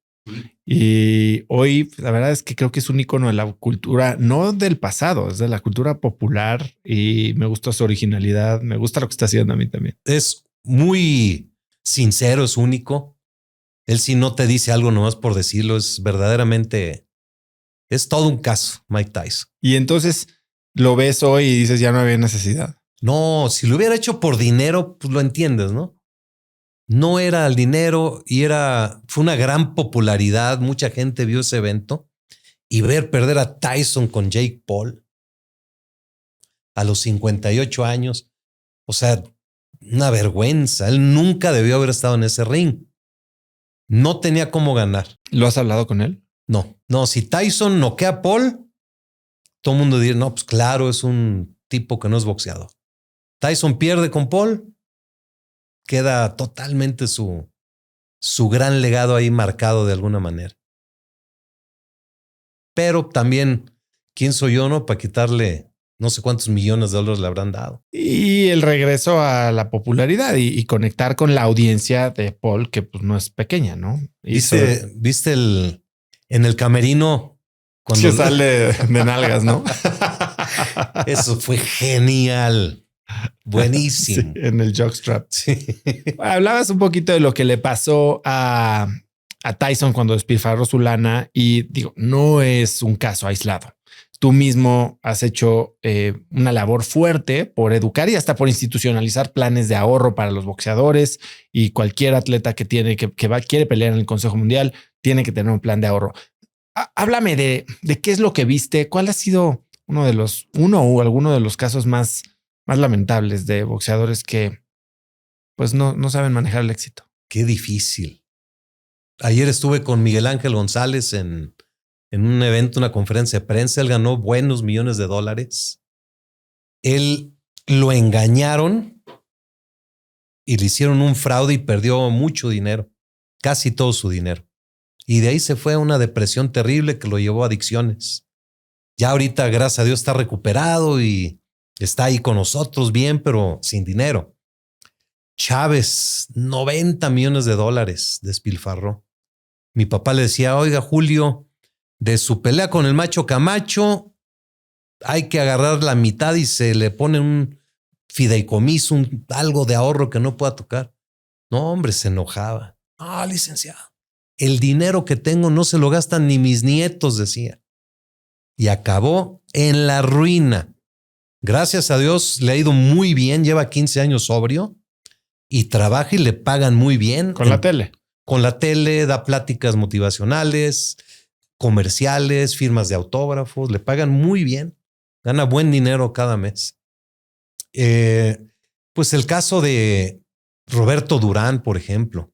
Y hoy la verdad es que creo que es un icono de la cultura, no del pasado, es de la cultura popular y me gusta su originalidad. Me gusta lo que está haciendo a mí también. Es muy sincero, es único. Él si no te dice algo nomás por decirlo, es verdaderamente, es todo un caso, Mike Tyson. Y entonces lo ves hoy y dices ya no había necesidad. No, si lo hubiera hecho por dinero, pues lo entiendes, ¿no? No era el dinero y fue una gran popularidad. Mucha gente vio ese evento y ver perder a Tyson con Jake Paul a los 58 años. O sea, una vergüenza. Él nunca debió haber estado en ese ring. No tenía cómo ganar. ¿Lo has hablado con él? No. Si Tyson noquea a Paul, todo el mundo diría, no, pues claro, es un tipo que no es boxeador. Tyson pierde con Paul, queda totalmente su gran legado ahí marcado de alguna manera. Pero también, ¿quién soy yo, no? Para quitarle no sé cuántos millones de dólares le habrán dado. Y el regreso a la popularidad y conectar con la audiencia de Paul, que pues no es pequeña, ¿no? ¿Viste en el camerino? Cuando se sale de nalgas, ¿no? Eso fue genial. Buenísimo. Sí, en el jockstrap. Sí. Hablabas un poquito de lo que le pasó a Tyson cuando despilfarró su lana y digo, no es un caso aislado. Tú mismo has hecho una labor fuerte por educar y hasta por institucionalizar planes de ahorro para los boxeadores y cualquier atleta que quiere pelear en el Consejo Mundial tiene que tener un plan de ahorro. Háblame de qué es lo que viste. ¿Cuál ha sido uno o alguno de los casos más lamentables de boxeadores que pues no saben manejar el éxito? Qué difícil. Ayer estuve con Miguel Ángel González en un evento, una conferencia de prensa. Él ganó buenos millones de dólares. Él lo engañaron y le hicieron un fraude y perdió mucho dinero, casi todo su dinero. Y de ahí se fue a una depresión terrible que lo llevó a adicciones. Ya ahorita, gracias a Dios, está recuperado y está ahí con nosotros bien, pero sin dinero. Chávez, 90 millones de dólares despilfarró. Mi papá le decía, oiga, Julio, de su pelea con el Macho Camacho, hay que agarrar la mitad y se le pone un fideicomiso, algo de ahorro que no pueda tocar. No, hombre, se enojaba. No, licenciado, el dinero que tengo no se lo gastan ni mis nietos, decía. Y acabó en la ruina. Gracias a Dios le ha ido muy bien, lleva 15 años sobrio y trabaja y le pagan muy bien. Con la tele. Con la tele, da pláticas motivacionales, comerciales, firmas de autógrafos, le pagan muy bien, gana buen dinero cada mes. Pues el caso de Roberto Durán, por ejemplo,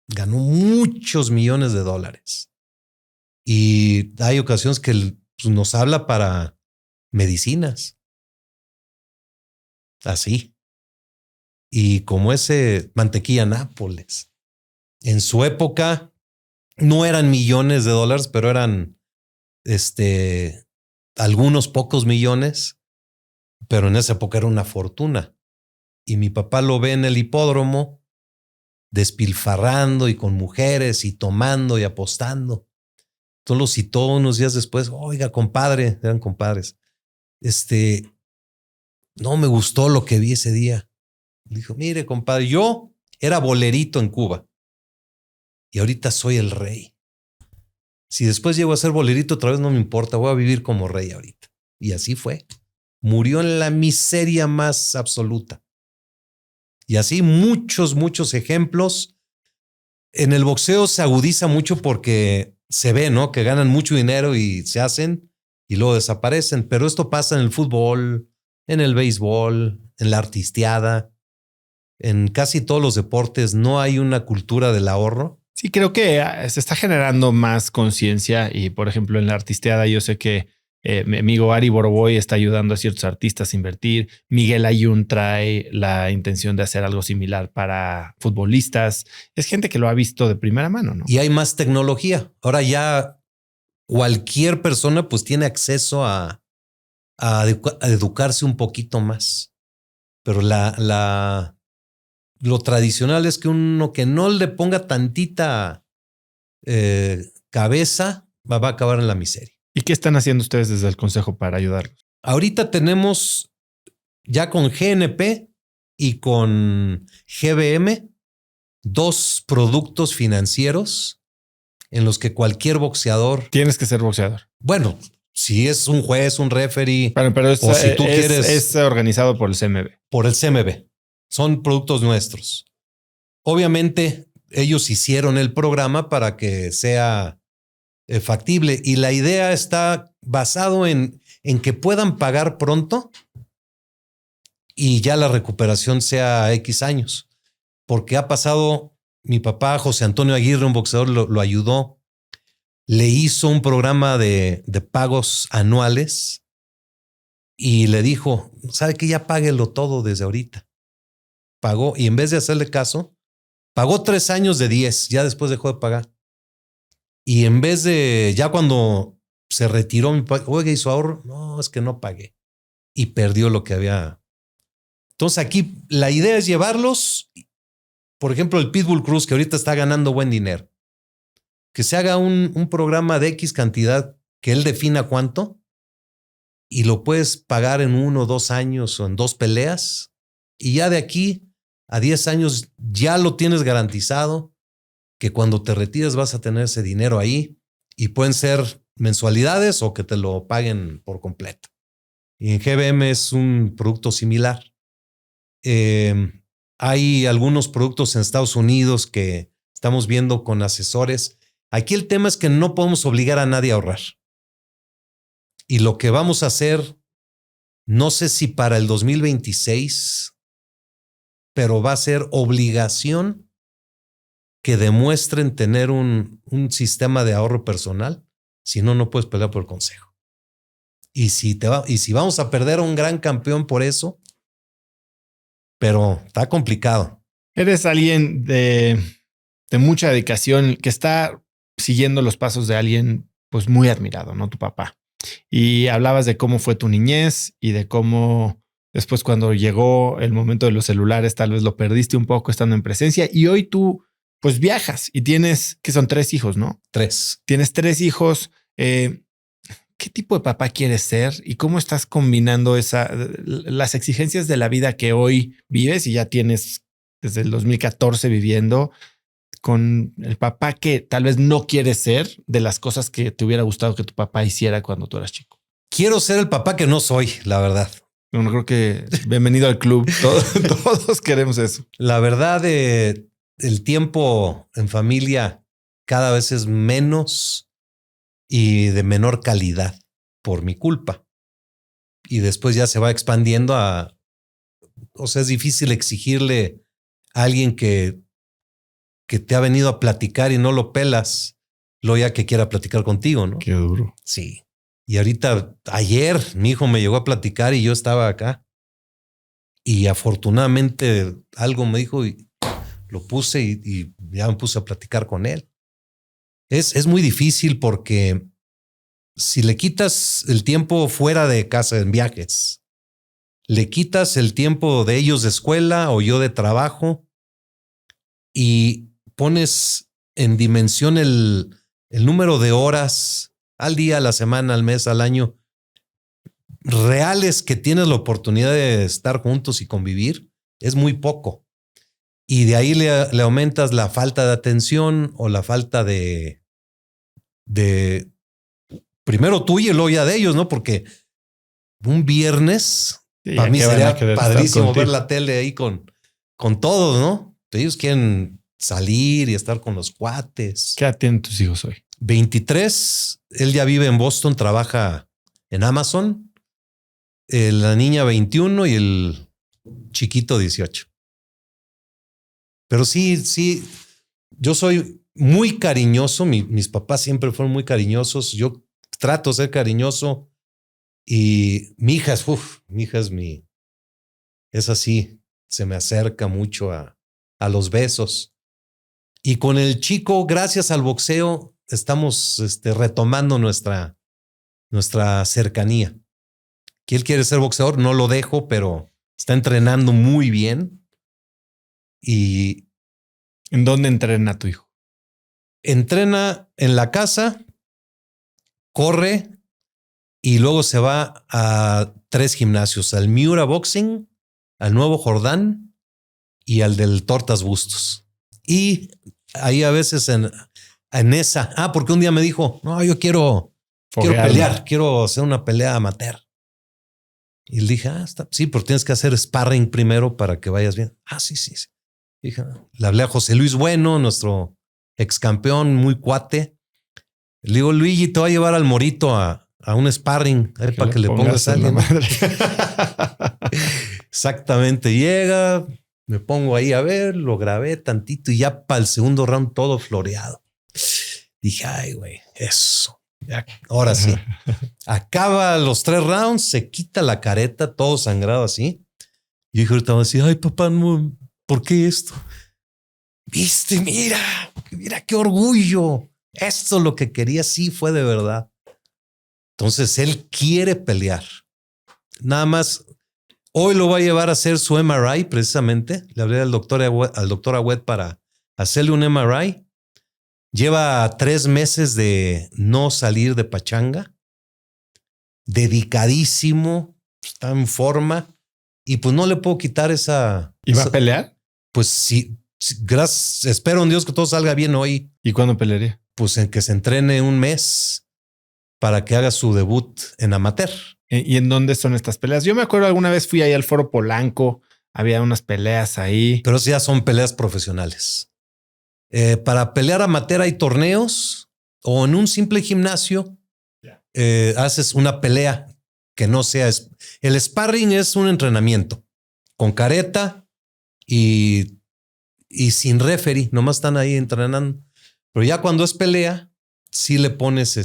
ganó muchos millones de dólares y hay ocasiones que nos habla para medicinas. Así. Y como ese Mantequilla Nápoles. En su época no eran millones de dólares, pero eran algunos pocos millones, pero en esa época era una fortuna. Y mi papá lo ve en el hipódromo despilfarrando y con mujeres y tomando y apostando. Entonces lo citó unos días después. Oiga, compadre, eran compadres. No me gustó lo que vi ese día. Dijo, mire, compadre, yo era bolerito en Cuba y ahorita soy el rey. Si después llego a ser bolerito otra vez, no me importa, voy a vivir como rey ahorita. Y así fue. Murió en la miseria más absoluta. Y así muchos ejemplos. En el boxeo se agudiza mucho porque se ve, ¿no? Que ganan mucho dinero y se hacen y luego desaparecen. Pero esto pasa en el fútbol, en el béisbol, en la artisteada. En casi todos los deportes no hay una cultura del ahorro. Sí, creo que se está generando más conciencia y, por ejemplo, en la artisteada yo sé que mi amigo Ari Boroboy está ayudando a ciertos artistas a invertir. Miguel Ayun trae la intención de hacer algo similar para futbolistas. Es gente que lo ha visto de primera mano, ¿no? Y hay más tecnología. Ahora ya cualquier persona pues tiene acceso a educarse un poquito más. Pero lo tradicional es que uno que no le ponga tantita cabeza va a acabar en la miseria. ¿Y qué están haciendo ustedes desde el consejo para ayudarlos? Ahorita tenemos ya con GNP y con GBM 2 productos financieros en los que cualquier boxeador... Tienes que ser boxeador. Bueno, si es un juez, un referee, pero o si tú quieres... Es organizado por el CMB. Por el CMB. Son productos nuestros. Obviamente, ellos hicieron el programa para que sea factible y la idea está basado en que puedan pagar pronto y ya la recuperación sea X años. Porque ha pasado, mi papá, José Antonio Aguirre, un boxeador, lo ayudó. Le hizo un programa de pagos anuales y le dijo, ¿sabe qué? Ya páguelo todo desde ahorita. Pagó y en vez de hacerle caso, pagó 3 años de 10, ya después dejó de pagar. Y en vez de, ya cuando se retiró, mi papá, oiga, ¿hizo ahorro? No, es que no pagué. Y perdió lo que había. Entonces aquí la idea es llevarlos, por ejemplo, el Pitbull Cruz, que ahorita está ganando buen dinero. Que se haga un programa de X cantidad, que él defina cuánto, y lo puedes pagar en 1 o 2 años o en 2 peleas, y ya de aquí a 10 años ya lo tienes garantizado, que cuando te retires vas a tener ese dinero ahí y pueden ser mensualidades o que te lo paguen por completo. Y en GBM es un producto similar. Hay algunos productos en Estados Unidos que estamos viendo con asesores. Aquí el tema es que no podemos obligar a nadie a ahorrar. Y lo que vamos a hacer, no sé si para el 2026, pero va a ser obligación que demuestren tener un sistema de ahorro personal. Si no, no puedes pelear por el consejo. Y si vamos a perder a un gran campeón por eso, pero está complicado. Eres alguien de mucha dedicación que está siguiendo los pasos de alguien pues muy admirado, ¿no? Tu papá. Y hablabas de cómo fue tu niñez y de cómo después cuando llegó el momento de los celulares tal vez lo perdiste un poco estando en presencia y hoy tú pues viajas y tienes, que son 3 hijos, ¿no? 3. Tienes 3 hijos. ¿qué tipo de papá quieres ser y cómo estás combinando las exigencias de la vida que hoy vives y ya tienes desde el 2014 viviendo con el papá que tal vez no quieres ser de las cosas que te hubiera gustado que tu papá hiciera cuando tú eras chico? Quiero ser el papá que no soy, la verdad. Bueno, creo que bienvenido al club. Todos queremos eso. La verdad, el tiempo en familia cada vez es menos y de menor calidad por mi culpa. Y después ya se va expandiendo o sea, es difícil exigirle a alguien que te ha venido a platicar y no lo pelas, luego ya que quiera platicar contigo, ¿no? Qué duro. Sí. Y ahorita, ayer, mi hijo me llegó a platicar y yo estaba acá. Y afortunadamente algo me dijo y lo puse y ya me puse a platicar con él. Es muy difícil porque si le quitas el tiempo fuera de casa en viajes, le quitas el tiempo de ellos de escuela o yo de trabajo y pones en dimensión el número de horas al día, a la semana, al mes, al año reales que tienes la oportunidad de estar juntos y convivir, es muy poco. Y de ahí le aumentas la falta de atención o la falta de primero tuya y luego ya de ellos, ¿no? Porque un viernes Sí, para mí sería padrísimo ver la... la tele ahí con todos, ¿no? Ellos quieren salir y estar con los cuates. ¿Qué edad tienen tus hijos hoy? 23, él ya vive en Boston, trabaja en Amazon. La niña 21 y el chiquito 18. Pero sí, yo soy muy cariñoso. Mis papás siempre fueron muy cariñosos. Yo trato de ser cariñoso y mi hija es así, se me acerca mucho a los besos. Y con el chico, gracias al boxeo, estamos retomando nuestra cercanía. Que él quiere ser boxeador, no lo dejo, pero está entrenando muy bien. ¿Y en dónde entrena tu hijo? Entrena en la casa, corre y luego se va a 3 gimnasios: al Miura Boxing, al Nuevo Jordán y al del Tortas Bustos. Y ahí a veces en esa, porque un día me dijo, no, yo quiero pelear, quiero hacer una pelea amateur. Y le dije, sí, pero tienes que hacer sparring primero para que vayas bien. Sí. Dije, le hablé a José Luis Bueno, nuestro ex campeón, muy cuate. Le digo, Luigi, te voy a llevar al Morito a un sparring para que le pongas a alguien. Exactamente. Llega, me pongo ahí a ver, lo grabé tantito y ya para el segundo round todo floreado. Dije, ay, güey, eso. Ya, ahora sí. Acaba los 3 rounds, se quita la careta, todo sangrado así. Y dije, ahorita voy a decir, ay, papá, no, ¿por qué esto? Viste, mira qué orgullo. Esto lo que quería, sí fue de verdad. Entonces él quiere pelear. Nada más, hoy lo va a llevar a hacer su MRI precisamente. Le hablé al doctor Agüed para hacerle un MRI. Lleva 3 meses de no salir de pachanga. Dedicadísimo, está en forma y pues no le puedo quitar esa. ¿Y va a pelear? Pues sí, gracias. Espero en Dios que todo salga bien hoy. ¿Y cuándo pelearía? Pues en que se entrene un mes para que haga su debut en amateur. ¿Y en dónde son estas peleas? Yo me acuerdo alguna vez fui ahí al Foro Polanco, había unas peleas ahí. Pero sí ya son peleas profesionales. Para pelear amateur hay torneos o en un simple gimnasio haces una pelea que no sea. El sparring es un entrenamiento con careta y sin referee, nomás están ahí entrenando. Pero ya cuando es pelea, sí le pones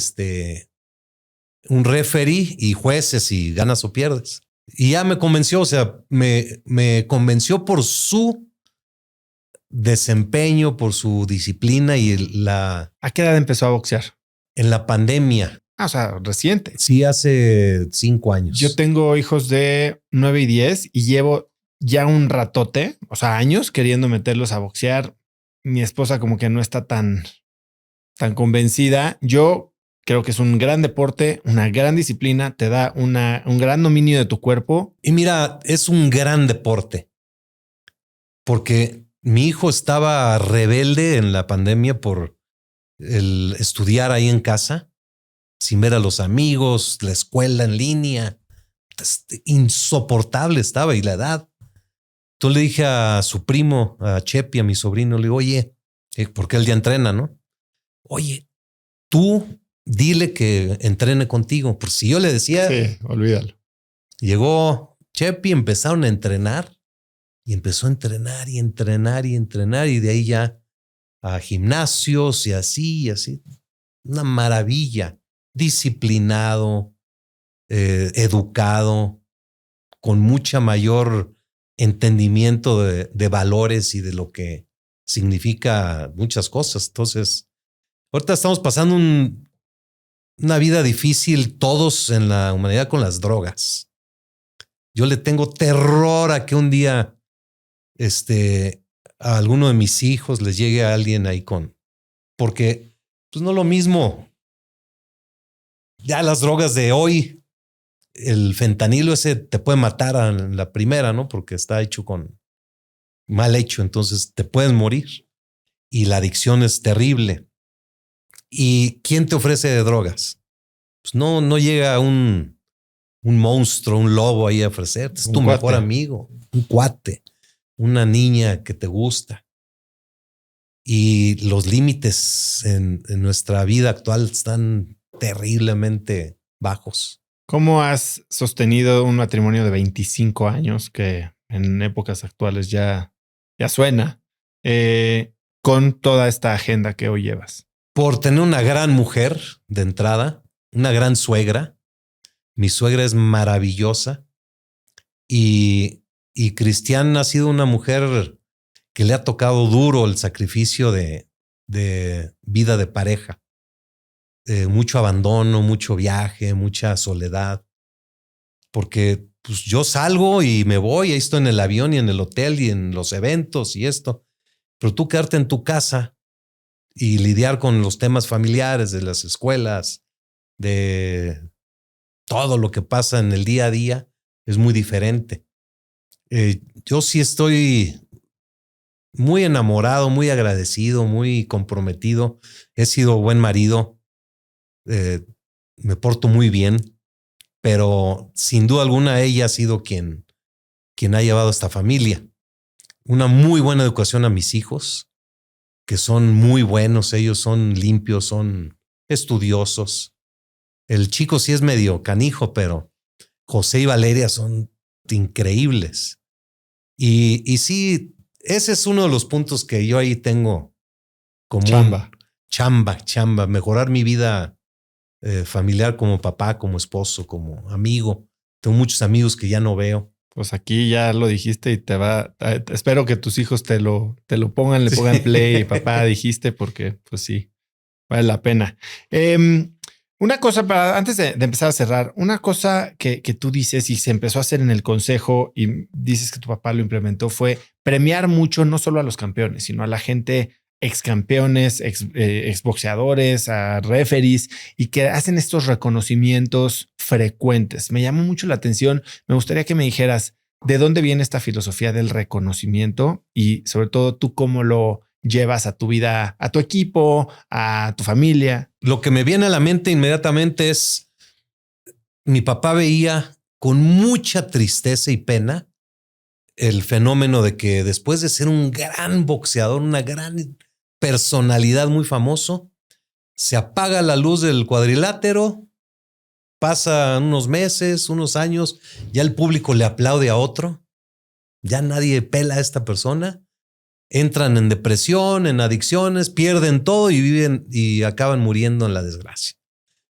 un referee y jueces y ganas o pierdes. Y ya me convenció, o sea, me convenció por su desempeño, por su disciplina y ¿A qué edad empezó a boxear? En la pandemia. O sea, reciente. Sí, hace 5 años. Yo tengo hijos de 9 y 10 y llevo ya un ratote, o sea, años queriendo meterlos a boxear. Mi esposa como que no está tan convencida. Yo Creo que es un gran deporte, una gran disciplina, te da un gran dominio de tu cuerpo. Y mira, es un gran deporte porque mi hijo estaba rebelde en la pandemia por el estudiar ahí en casa, sin ver a los amigos, la escuela en línea. Insoportable estaba y la edad. Entonces le dije a su primo, a Chepi, a mi sobrino, le digo, oye, porque él ya entrena, ¿no? Oye, tú dile que entrene contigo. Por si yo le decía, sí, olvídalo. Llegó Chepi, empezaron a entrenar y empezó a entrenar y entrenar y entrenar y de ahí ya a gimnasios y así y así. Una maravilla, disciplinado, educado, con mucha mayor entendimiento de valores y de lo que significa muchas cosas. Entonces, ahorita estamos pasando una vida difícil todos en la humanidad con las drogas. Yo le tengo terror a que un día a alguno de mis hijos les llegue a alguien ahí porque pues no lo mismo. Ya las drogas de hoy, el fentanilo ese te puede matar a la primera, ¿no? Porque está hecho mal hecho, entonces te puedes morir y la adicción es terrible. ¿Y quién te ofrece de drogas? Pues no llega un monstruo, un lobo ahí a ofrecerte. Es tu mejor amigo, un cuate, una niña que te gusta. Y los límites en nuestra vida actual están terriblemente bajos. ¿Cómo has sostenido un matrimonio de 25 años que en épocas actuales ya suena con toda esta agenda que hoy llevas? Por tener una gran mujer de entrada, una gran suegra. Mi suegra es maravillosa y Cristian ha sido una mujer que le ha tocado duro el sacrificio de vida de pareja. Mucho abandono, mucho viaje, mucha soledad. Porque pues, yo salgo y me voy, ahí estoy en el avión y en el hotel y en los eventos y esto. Pero tú quedarte en tu casa y lidiar con los temas familiares de las escuelas, de todo lo que pasa en el día a día, es muy diferente. Yo sí estoy muy enamorado, muy agradecido, muy comprometido. He sido buen marido. Me porto muy bien, pero sin duda alguna ella ha sido quien ha llevado esta familia. Una muy buena educación a mis hijos, que son muy buenos. Ellos son limpios, son estudiosos. El chico sí es medio canijo, pero José y Valeria son increíbles. Y sí, ese es uno de los puntos que yo ahí tengo como chamba, mejorar mi vida familiar como papá, como esposo, como amigo. Tengo muchos amigos que ya no veo. Pues aquí ya lo dijiste y espero que tus hijos te lo pongan, le pongan play, papá, dijiste, porque pues sí, vale la pena. Una cosa antes de empezar a cerrar, una cosa que tú dices y se empezó a hacer en el consejo y dices que tu papá lo implementó fue premiar mucho, no solo a los campeones, sino a la gente ex campeones, ex boxeadores, a referees y que hacen estos reconocimientos frecuentes. Me llamó mucho la atención. Me gustaría que me dijeras de dónde viene esta filosofía del reconocimiento y sobre todo tú cómo lo llevas a tu vida, a tu equipo, a tu familia. Lo que me viene a la mente inmediatamente es mi papá veía con mucha tristeza y pena el fenómeno de que después de ser un gran boxeador, una gran personalidad muy famoso, se apaga la luz del cuadrilátero, pasa unos meses, unos años, ya el público le aplaude a otro, ya nadie pela a esta persona, entran en depresión, en adicciones, pierden todo y viven y acaban muriendo en la desgracia.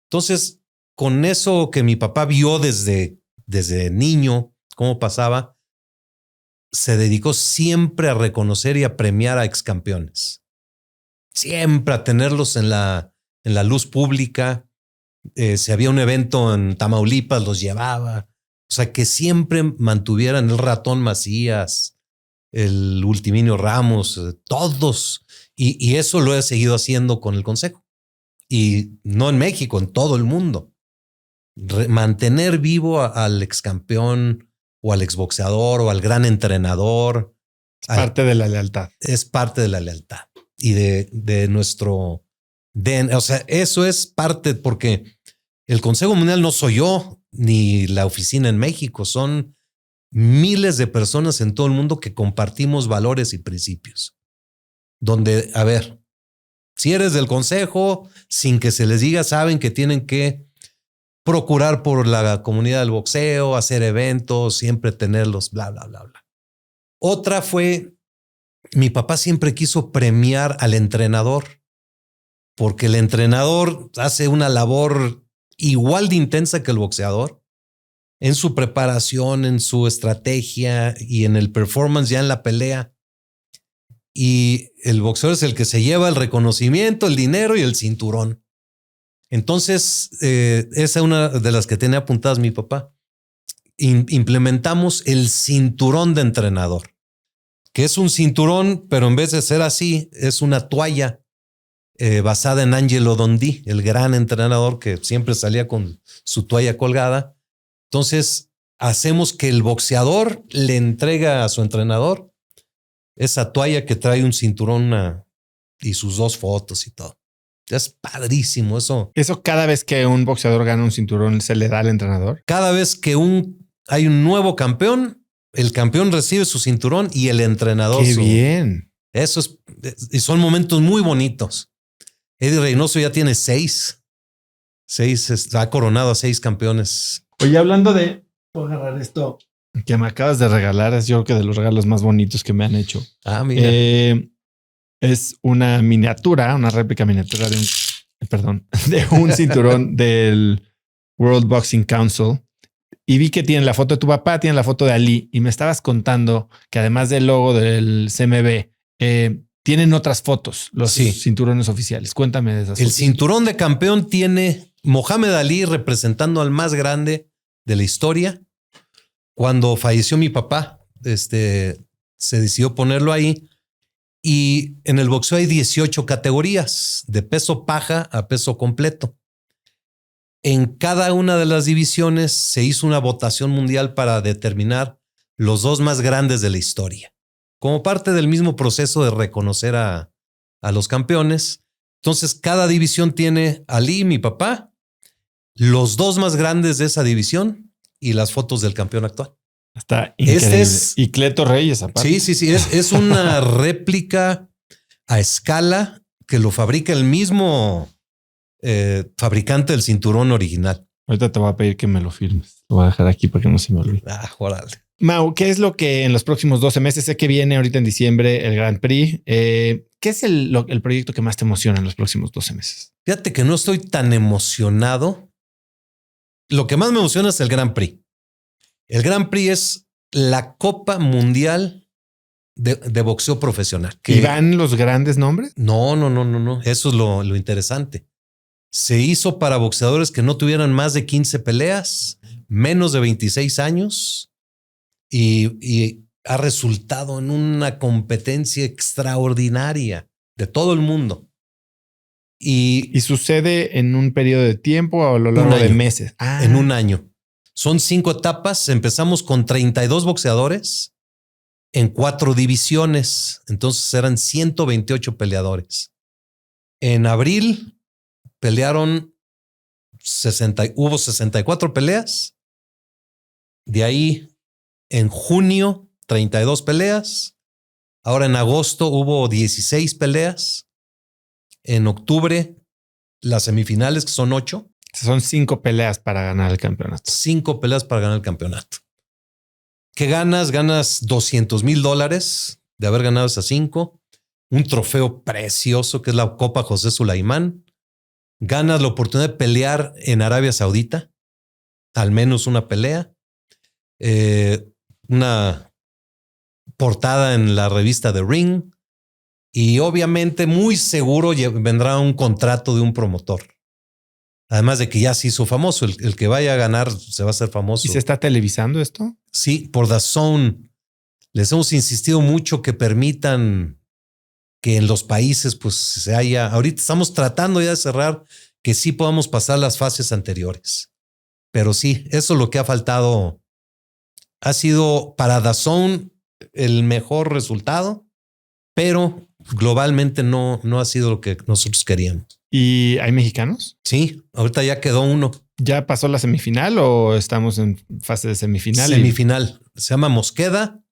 Entonces, con eso que mi papá vio desde niño, cómo pasaba, se dedicó siempre a reconocer y a premiar a excampeones. Siempre a tenerlos en la luz pública. Si había un evento en Tamaulipas, los llevaba. O sea, que siempre mantuvieran el Ratón Macías, el Ultiminio Ramos, todos. Y eso lo he seguido haciendo con el consejo. y no en México, en todo el mundo. Mantener vivo al ex campeón o al exboxeador o al gran entrenador. Es parte de la lealtad. Es parte de la lealtad y de nuestro... o sea, eso es parte porque el Consejo Mundial no soy yo ni la oficina en México, son miles de personas en todo el mundo que compartimos valores y principios. Donde, a ver, si eres del consejo, sin que se les diga, saben que tienen que procurar por la comunidad del boxeo, hacer eventos, siempre tenerlos, bla, bla, bla, bla. Otra fue, mi papá siempre quiso premiar al entrenador, porque el entrenador hace una labor igual de intensa que el boxeador en su preparación, en su estrategia y en el performance ya en la pelea. Y el boxeador es el que se lleva el reconocimiento, el dinero y el cinturón. Entonces, esa es una de las que tenía apuntadas mi papá. Implementamos el cinturón de entrenador, que es un cinturón, pero en vez de ser así, es una toalla basada en Angelo Dundee, el gran entrenador que siempre salía con su toalla colgada. Entonces, hacemos que el boxeador le entrega a su entrenador esa toalla que trae un cinturón y sus 2 fotos y todo. Es padrísimo eso. Eso cada vez que un boxeador gana un cinturón se le da al entrenador. Cada vez que hay un nuevo campeón, el campeón recibe su cinturón y el entrenador. ¡Qué bien! Eso y son momentos muy bonitos. Eddie Reynoso ya tiene 6. Ha coronado a 6 campeones. Oye, hablando de... Voy a agarrar esto que me acabas de regalar. Es yo creo que de los regalos más bonitos que me han hecho. Ah, mira. Es una miniatura, una réplica miniatura de un cinturón del World Boxing Council. Y vi que tiene la foto de tu papá, tiene la foto de Ali. Y me estabas contando que además del logo del CMB, tienen otras fotos, los cinturones oficiales. Cuéntame de esas fotos. El cinturón de campeón tiene Mohamed Ali representando al más grande de la historia. Cuando falleció mi papá, se decidió ponerlo ahí. Y en el boxeo hay 18 categorías, de peso paja a peso completo. En cada una de las divisiones se hizo una votación mundial para determinar los 2 más grandes de la historia, como parte del mismo proceso de reconocer a los campeones. Entonces, cada división tiene a Ali, mi papá, los 2 más grandes de esa división y las fotos del campeón actual. Está increíble. Y Cleto Reyes, aparte. Sí. Es una réplica a escala que lo fabrica el mismo fabricante del cinturón original. Ahorita te voy a pedir que me lo firmes. Lo voy a dejar aquí para que no se me olvide. Órale. Mau, ¿qué es lo que en los próximos 12 meses? Sé que viene ahorita en diciembre el Grand Prix. ¿Qué es el proyecto que más te emociona en los próximos 12 meses? Fíjate que no estoy tan emocionado. Lo que más me emociona es el Grand Prix. El Grand Prix es la Copa Mundial de boxeo profesional. ¿Y van los grandes nombres? No. Eso es lo interesante. Se hizo para boxeadores que no tuvieran más de 15 peleas, menos de 26 años y ha resultado en una competencia extraordinaria de todo el mundo. ¿Y sucede en un periodo de tiempo o a lo largo de meses? En un año. Son 5 etapas. Empezamos con 32 boxeadores en 4 divisiones. Entonces eran 128 peleadores. En abril pelearon hubo 64 peleas. De ahí en junio 32 peleas. Ahora en agosto hubo 16 peleas. En octubre las semifinales, que son 8. Son 5 peleas para ganar el campeonato. 5 peleas para ganar el campeonato. ¿Qué ganas? Ganas $200,000 de haber ganado esas 5. Un trofeo precioso que es la Copa José Sulaimán. Ganas la oportunidad de pelear en Arabia Saudita. Al menos una pelea. Una portada en la revista The Ring. Y obviamente muy seguro vendrá un contrato de un promotor. Además de que ya se hizo famoso. El que vaya a ganar se va a hacer famoso. ¿Y se está televisando esto? Sí, por DAZN. Les hemos insistido mucho que permitan que en los países pues se haya, ahorita estamos tratando ya de cerrar que sí podamos pasar las fases anteriores. Pero sí, eso es lo que ha faltado. Ha sido para DAZN el mejor resultado, pero globalmente no ha sido lo que nosotros queríamos. ¿Y hay mexicanos? Sí, ahorita ya quedó uno. ¿Ya pasó la semifinal o estamos en fase de semifinal? Semifinal. Se llama Mosqueda.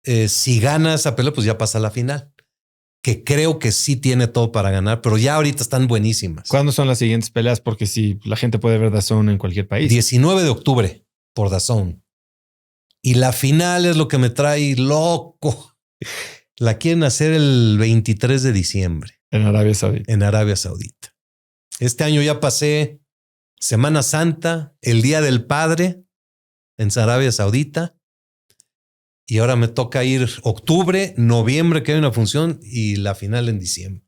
Si gana esa pelea, pues ya pasa a la final. Que creo que sí tiene todo para ganar, pero ya ahorita están buenísimas. ¿Cuándo son las siguientes peleas? Porque si la gente puede ver DAZN en cualquier país. 19 de octubre por DAZN. Y la final es lo que me trae loco. La quieren hacer el 23 de diciembre. En Arabia Saudita. En Arabia Saudita. Este año ya pasé Semana Santa, el Día del Padre en Arabia Saudita. Y ahora me toca ir octubre, noviembre, que hay una función, y la final en diciembre.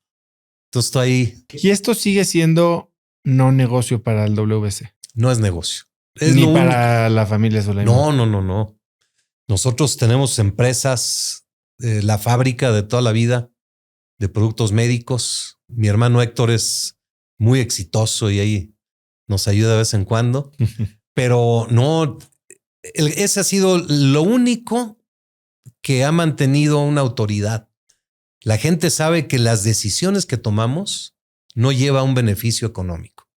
Entonces estoy ahí. Y esto sigue siendo no negocio para el WBC. No es negocio. Es Ni para la familia Soleiman. No. Nosotros tenemos empresas, la fábrica de toda la vida de productos médicos. Mi hermano Héctor es muy exitoso y ahí nos ayuda de vez en cuando. Pero no, ese ha sido lo único que ha mantenido una autoridad. La gente sabe que las decisiones que tomamos no lleva a un beneficio económico.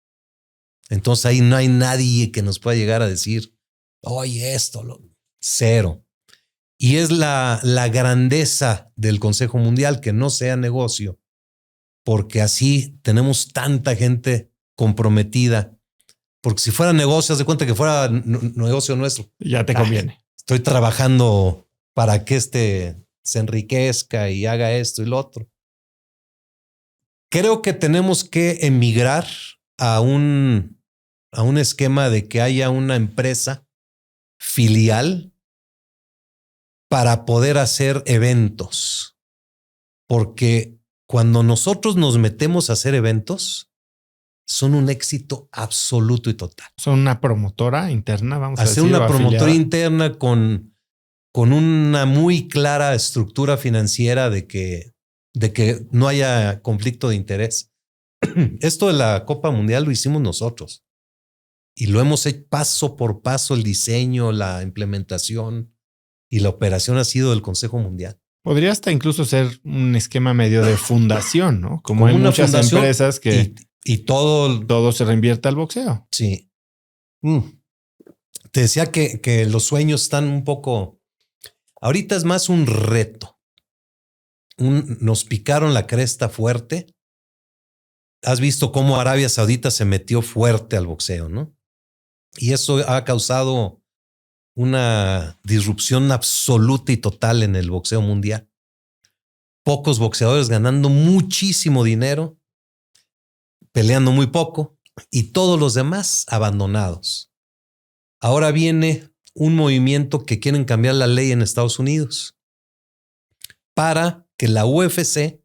Entonces ahí no hay nadie que nos pueda llegar a decir, oye, cero. Y es la grandeza del Consejo Mundial que no sea negocio, porque así tenemos tanta gente comprometida. Porque si fuera negocio, haz de cuenta que fuera negocio nuestro. Ya te conviene. Estoy trabajando para que se enriquezca y haga esto y lo otro. Creo que tenemos que emigrar a un esquema de que haya una empresa filial para poder hacer eventos. Porque cuando nosotros nos metemos a hacer eventos, son un éxito absoluto y total. Son una promotora interna, vamos a decir. Hacer una promotora interna con una muy clara estructura financiera de que no haya conflicto de interés. Esto de la Copa Mundial lo hicimos nosotros y lo hemos hecho paso por paso. El diseño, la implementación y la operación ha sido del Consejo Mundial. Podría hasta incluso ser un esquema medio de fundación, ¿no? Como hay muchas empresas que y todo se reinvierte al boxeo. Sí. Te decía que los sueños están un poco. Ahorita es más un reto. Nos picaron la cresta fuerte. Has visto cómo Arabia Saudita se metió fuerte al boxeo, ¿no? Y eso ha causado una disrupción absoluta y total en el boxeo mundial. Pocos boxeadores ganando muchísimo dinero, peleando muy poco, y todos los demás abandonados. Ahora viene un movimiento que quieren cambiar la ley en Estados Unidos para que la UFC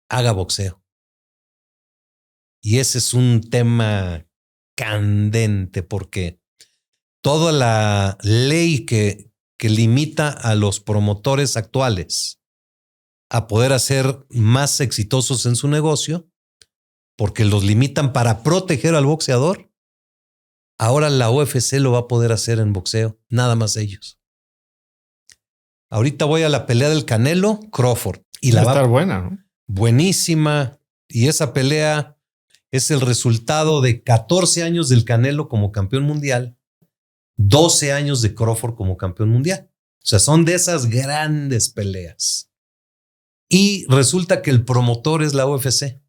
haga boxeo. Y ese es un tema candente porque toda la ley que limita a los promotores actuales a poder hacer más exitosos en su negocio, porque los limitan para proteger al boxeador, ahora la UFC lo va a poder hacer en boxeo, nada más ellos. Ahorita voy a la pelea del Canelo Crawford. Y va a estar buena, ¿no? Buenísima. Y esa pelea es el resultado de 14 años del Canelo como campeón mundial, 12 años de Crawford como campeón mundial. O sea, son de esas grandes peleas. Y resulta que el promotor es la UFC,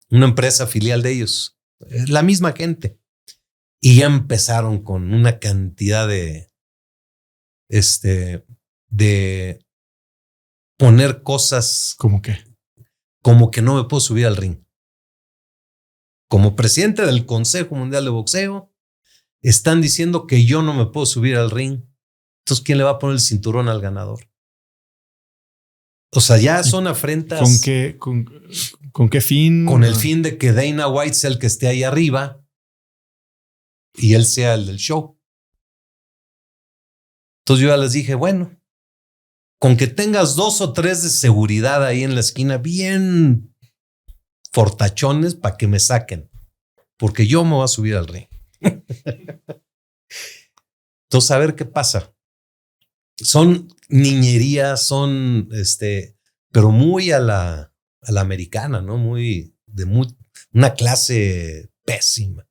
una empresa filial de ellos, la misma gente. Y ya empezaron con una cantidad de poner cosas como que no me puedo subir al ring. Como presidente del Consejo Mundial de Boxeo, están diciendo que yo no me puedo subir al ring. Entonces, ¿quién le va a poner el cinturón al ganador? O sea, ya son afrentas. ¿Con qué fin? Con el fin de que Dana White sea el que esté ahí arriba y él sea el del show. Entonces yo ya les dije, bueno, con que tengas 2 o 3 de seguridad ahí en la esquina, bien fortachones para que me saquen, porque yo me voy a subir al ring. Entonces, a ver qué pasa. Son niñerías, son pero muy a la americana, ¿no? Una clase pésima.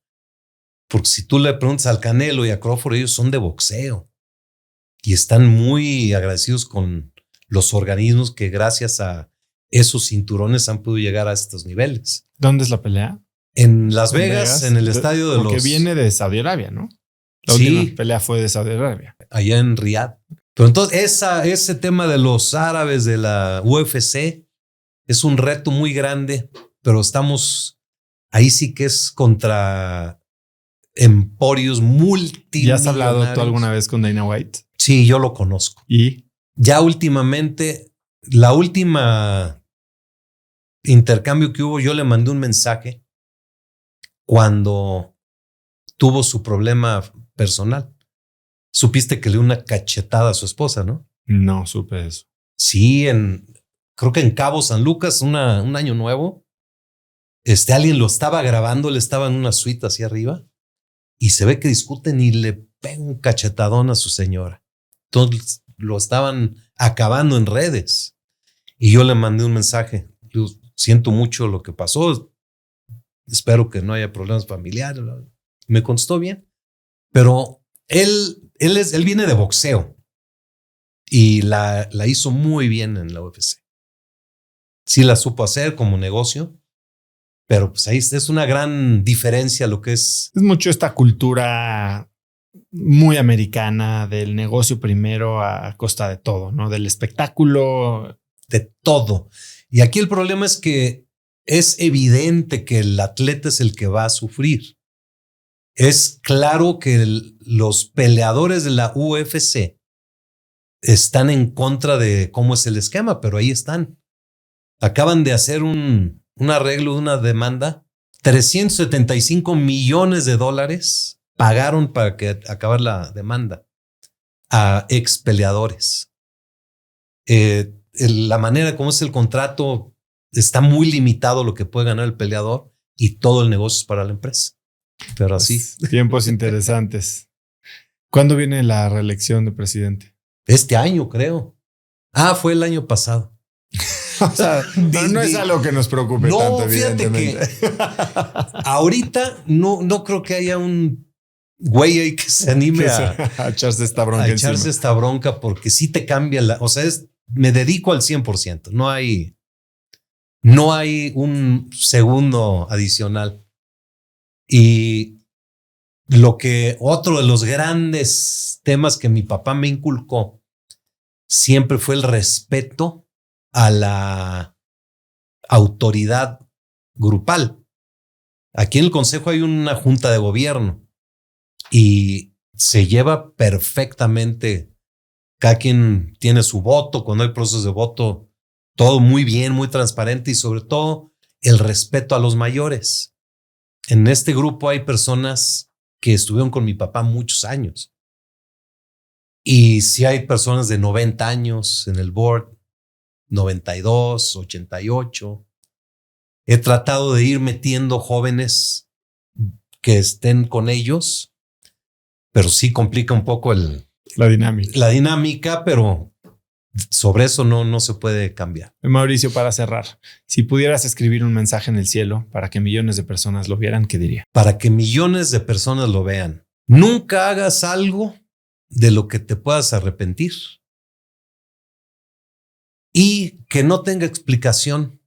Porque si tú le preguntas al Canelo y a Crawford, ellos son de boxeo y están muy agradecidos con los organismos que gracias a esos cinturones han podido llegar a estos niveles. ¿Dónde es la pelea? En Las Vegas, en el estadio de porque viene de Saudi Arabia, ¿no? La última pelea fue de Saudi Arabia. Allá en Riyadh. Pero entonces ese tema de los árabes de la UFC es un reto muy grande, pero estamos ahí sí que es contra emporios multimillonarios. ¿Ya has hablado tú alguna vez con Dana White? Sí, yo lo conozco. ¿Y? Ya últimamente, la última intercambio que hubo, yo le mandé un mensaje cuando tuvo su problema personal. Supiste que le dio una cachetada a su esposa, ¿no? No supe eso. Sí, creo que en Cabo San Lucas, un año nuevo, alguien lo estaba grabando, le estaba en una suite hacia arriba y se ve que discuten y le pega un cachetadón a su señora. Entonces lo estaban acabando en redes y yo le mandé un mensaje. Yo siento mucho lo que pasó. Espero que no haya problemas familiares. Me contestó bien, pero él viene de boxeo y la hizo muy bien en la UFC. Sí la supo hacer como negocio, pero pues ahí es una gran diferencia lo que es. Es mucho esta cultura muy americana del negocio primero a costa de todo, ¿no? Del espectáculo. De todo. Y aquí el problema es que es evidente que el atleta es el que va a sufrir. Es claro que los peleadores de la UFC están en contra de cómo es el esquema, pero ahí están. Acaban de hacer un arreglo de una demanda. $375 millones pagaron para que acabar la demanda a ex peleadores. La manera como es el contrato está muy limitado lo que puede ganar el peleador y todo el negocio es para la empresa. Pero así. Tiempos interesantes. ¿Cuándo viene la reelección de presidente? Este año, creo. Fue el año pasado. O sea, no es algo que nos preocupe tanto, evidentemente. Que ahorita no creo que haya un güey ahí que se anime a echarse esta bronca. A echarse esta bronca porque sí te cambia o sea, me dedico al 100%. No hay un segundo adicional. Y otro de los grandes temas que mi papá me inculcó siempre fue el respeto a la autoridad grupal. Aquí en el consejo hay una junta de gobierno y se lleva perfectamente. Cada quien tiene su voto. Cuando hay procesos de voto, todo muy bien, muy transparente y sobre todo el respeto a los mayores. En este grupo hay personas que estuvieron con mi papá muchos años. Y si hay personas de 90 años en el board, 92, 88. He tratado de ir metiendo jóvenes que estén con ellos, pero sí complica un poco la dinámica, pero sobre eso no se puede cambiar. Mauricio, para cerrar, si pudieras escribir un mensaje en el cielo para que millones de personas lo vieran, ¿qué diría? Para que millones de personas lo vean. Nunca hagas algo de lo que te puedas arrepentir y que no tenga explicación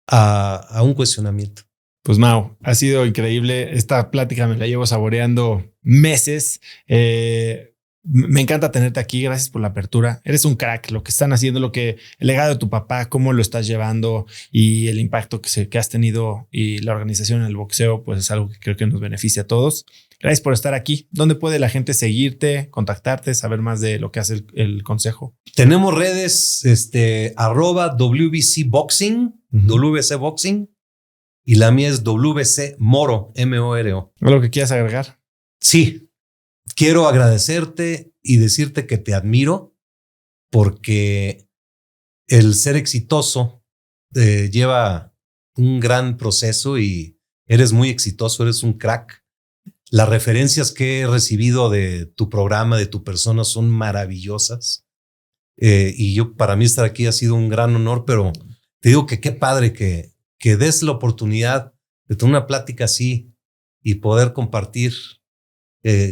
a un cuestionamiento. Pues Mau, ha sido increíble. Esta plática me la llevo saboreando meses. Me encanta tenerte aquí. Gracias por la apertura. Eres un crack. Lo que están haciendo, el legado de tu papá, cómo lo estás llevando y el impacto que has tenido y la organización en el boxeo, pues es algo que creo que nos beneficia a todos. Gracias por estar aquí. ¿Dónde puede la gente seguirte, contactarte, saber más de lo que hace el consejo? Tenemos redes @WBC Boxing, WBC Boxing, y la mía es WBC Moro, MORO. ¿Algo que quieras agregar? Sí. Quiero agradecerte y decirte que te admiro porque el ser exitoso lleva un gran proceso y eres muy exitoso, eres un crack. Las referencias que he recibido de tu programa, de tu persona, son maravillosas. Y para mí estar aquí ha sido un gran honor, pero te digo que qué padre que des la oportunidad de tener una plática así y poder compartir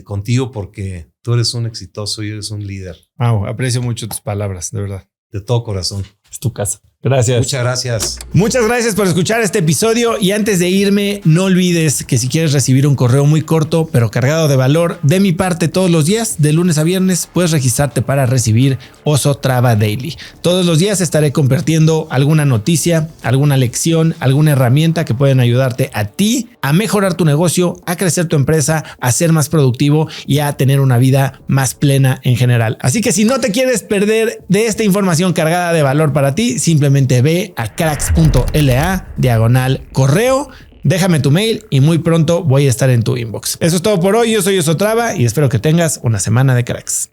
contigo, porque tú eres un exitoso y eres un líder. Wow, aprecio mucho tus palabras, de verdad. De todo corazón. Es tu casa. Gracias. Muchas gracias. Muchas gracias por escuchar este episodio y antes de irme, no olvides que si quieres recibir un correo muy corto pero cargado de valor de mi parte todos los días, de lunes a viernes, puedes registrarte para recibir Oso Traba Daily. Todos los días estaré compartiendo alguna noticia, alguna lección, alguna herramienta que pueden ayudarte a ti a mejorar tu negocio, a crecer tu empresa, a ser más productivo y a tener una vida más plena en general. Así que si no te quieres perder de esta información cargada de valor para ti, simplemente ve a cracks.la/correo, déjame tu mail y muy pronto voy a estar en tu inbox. Eso es todo por hoy. Yo soy Oso Traba y espero que tengas una semana de cracks.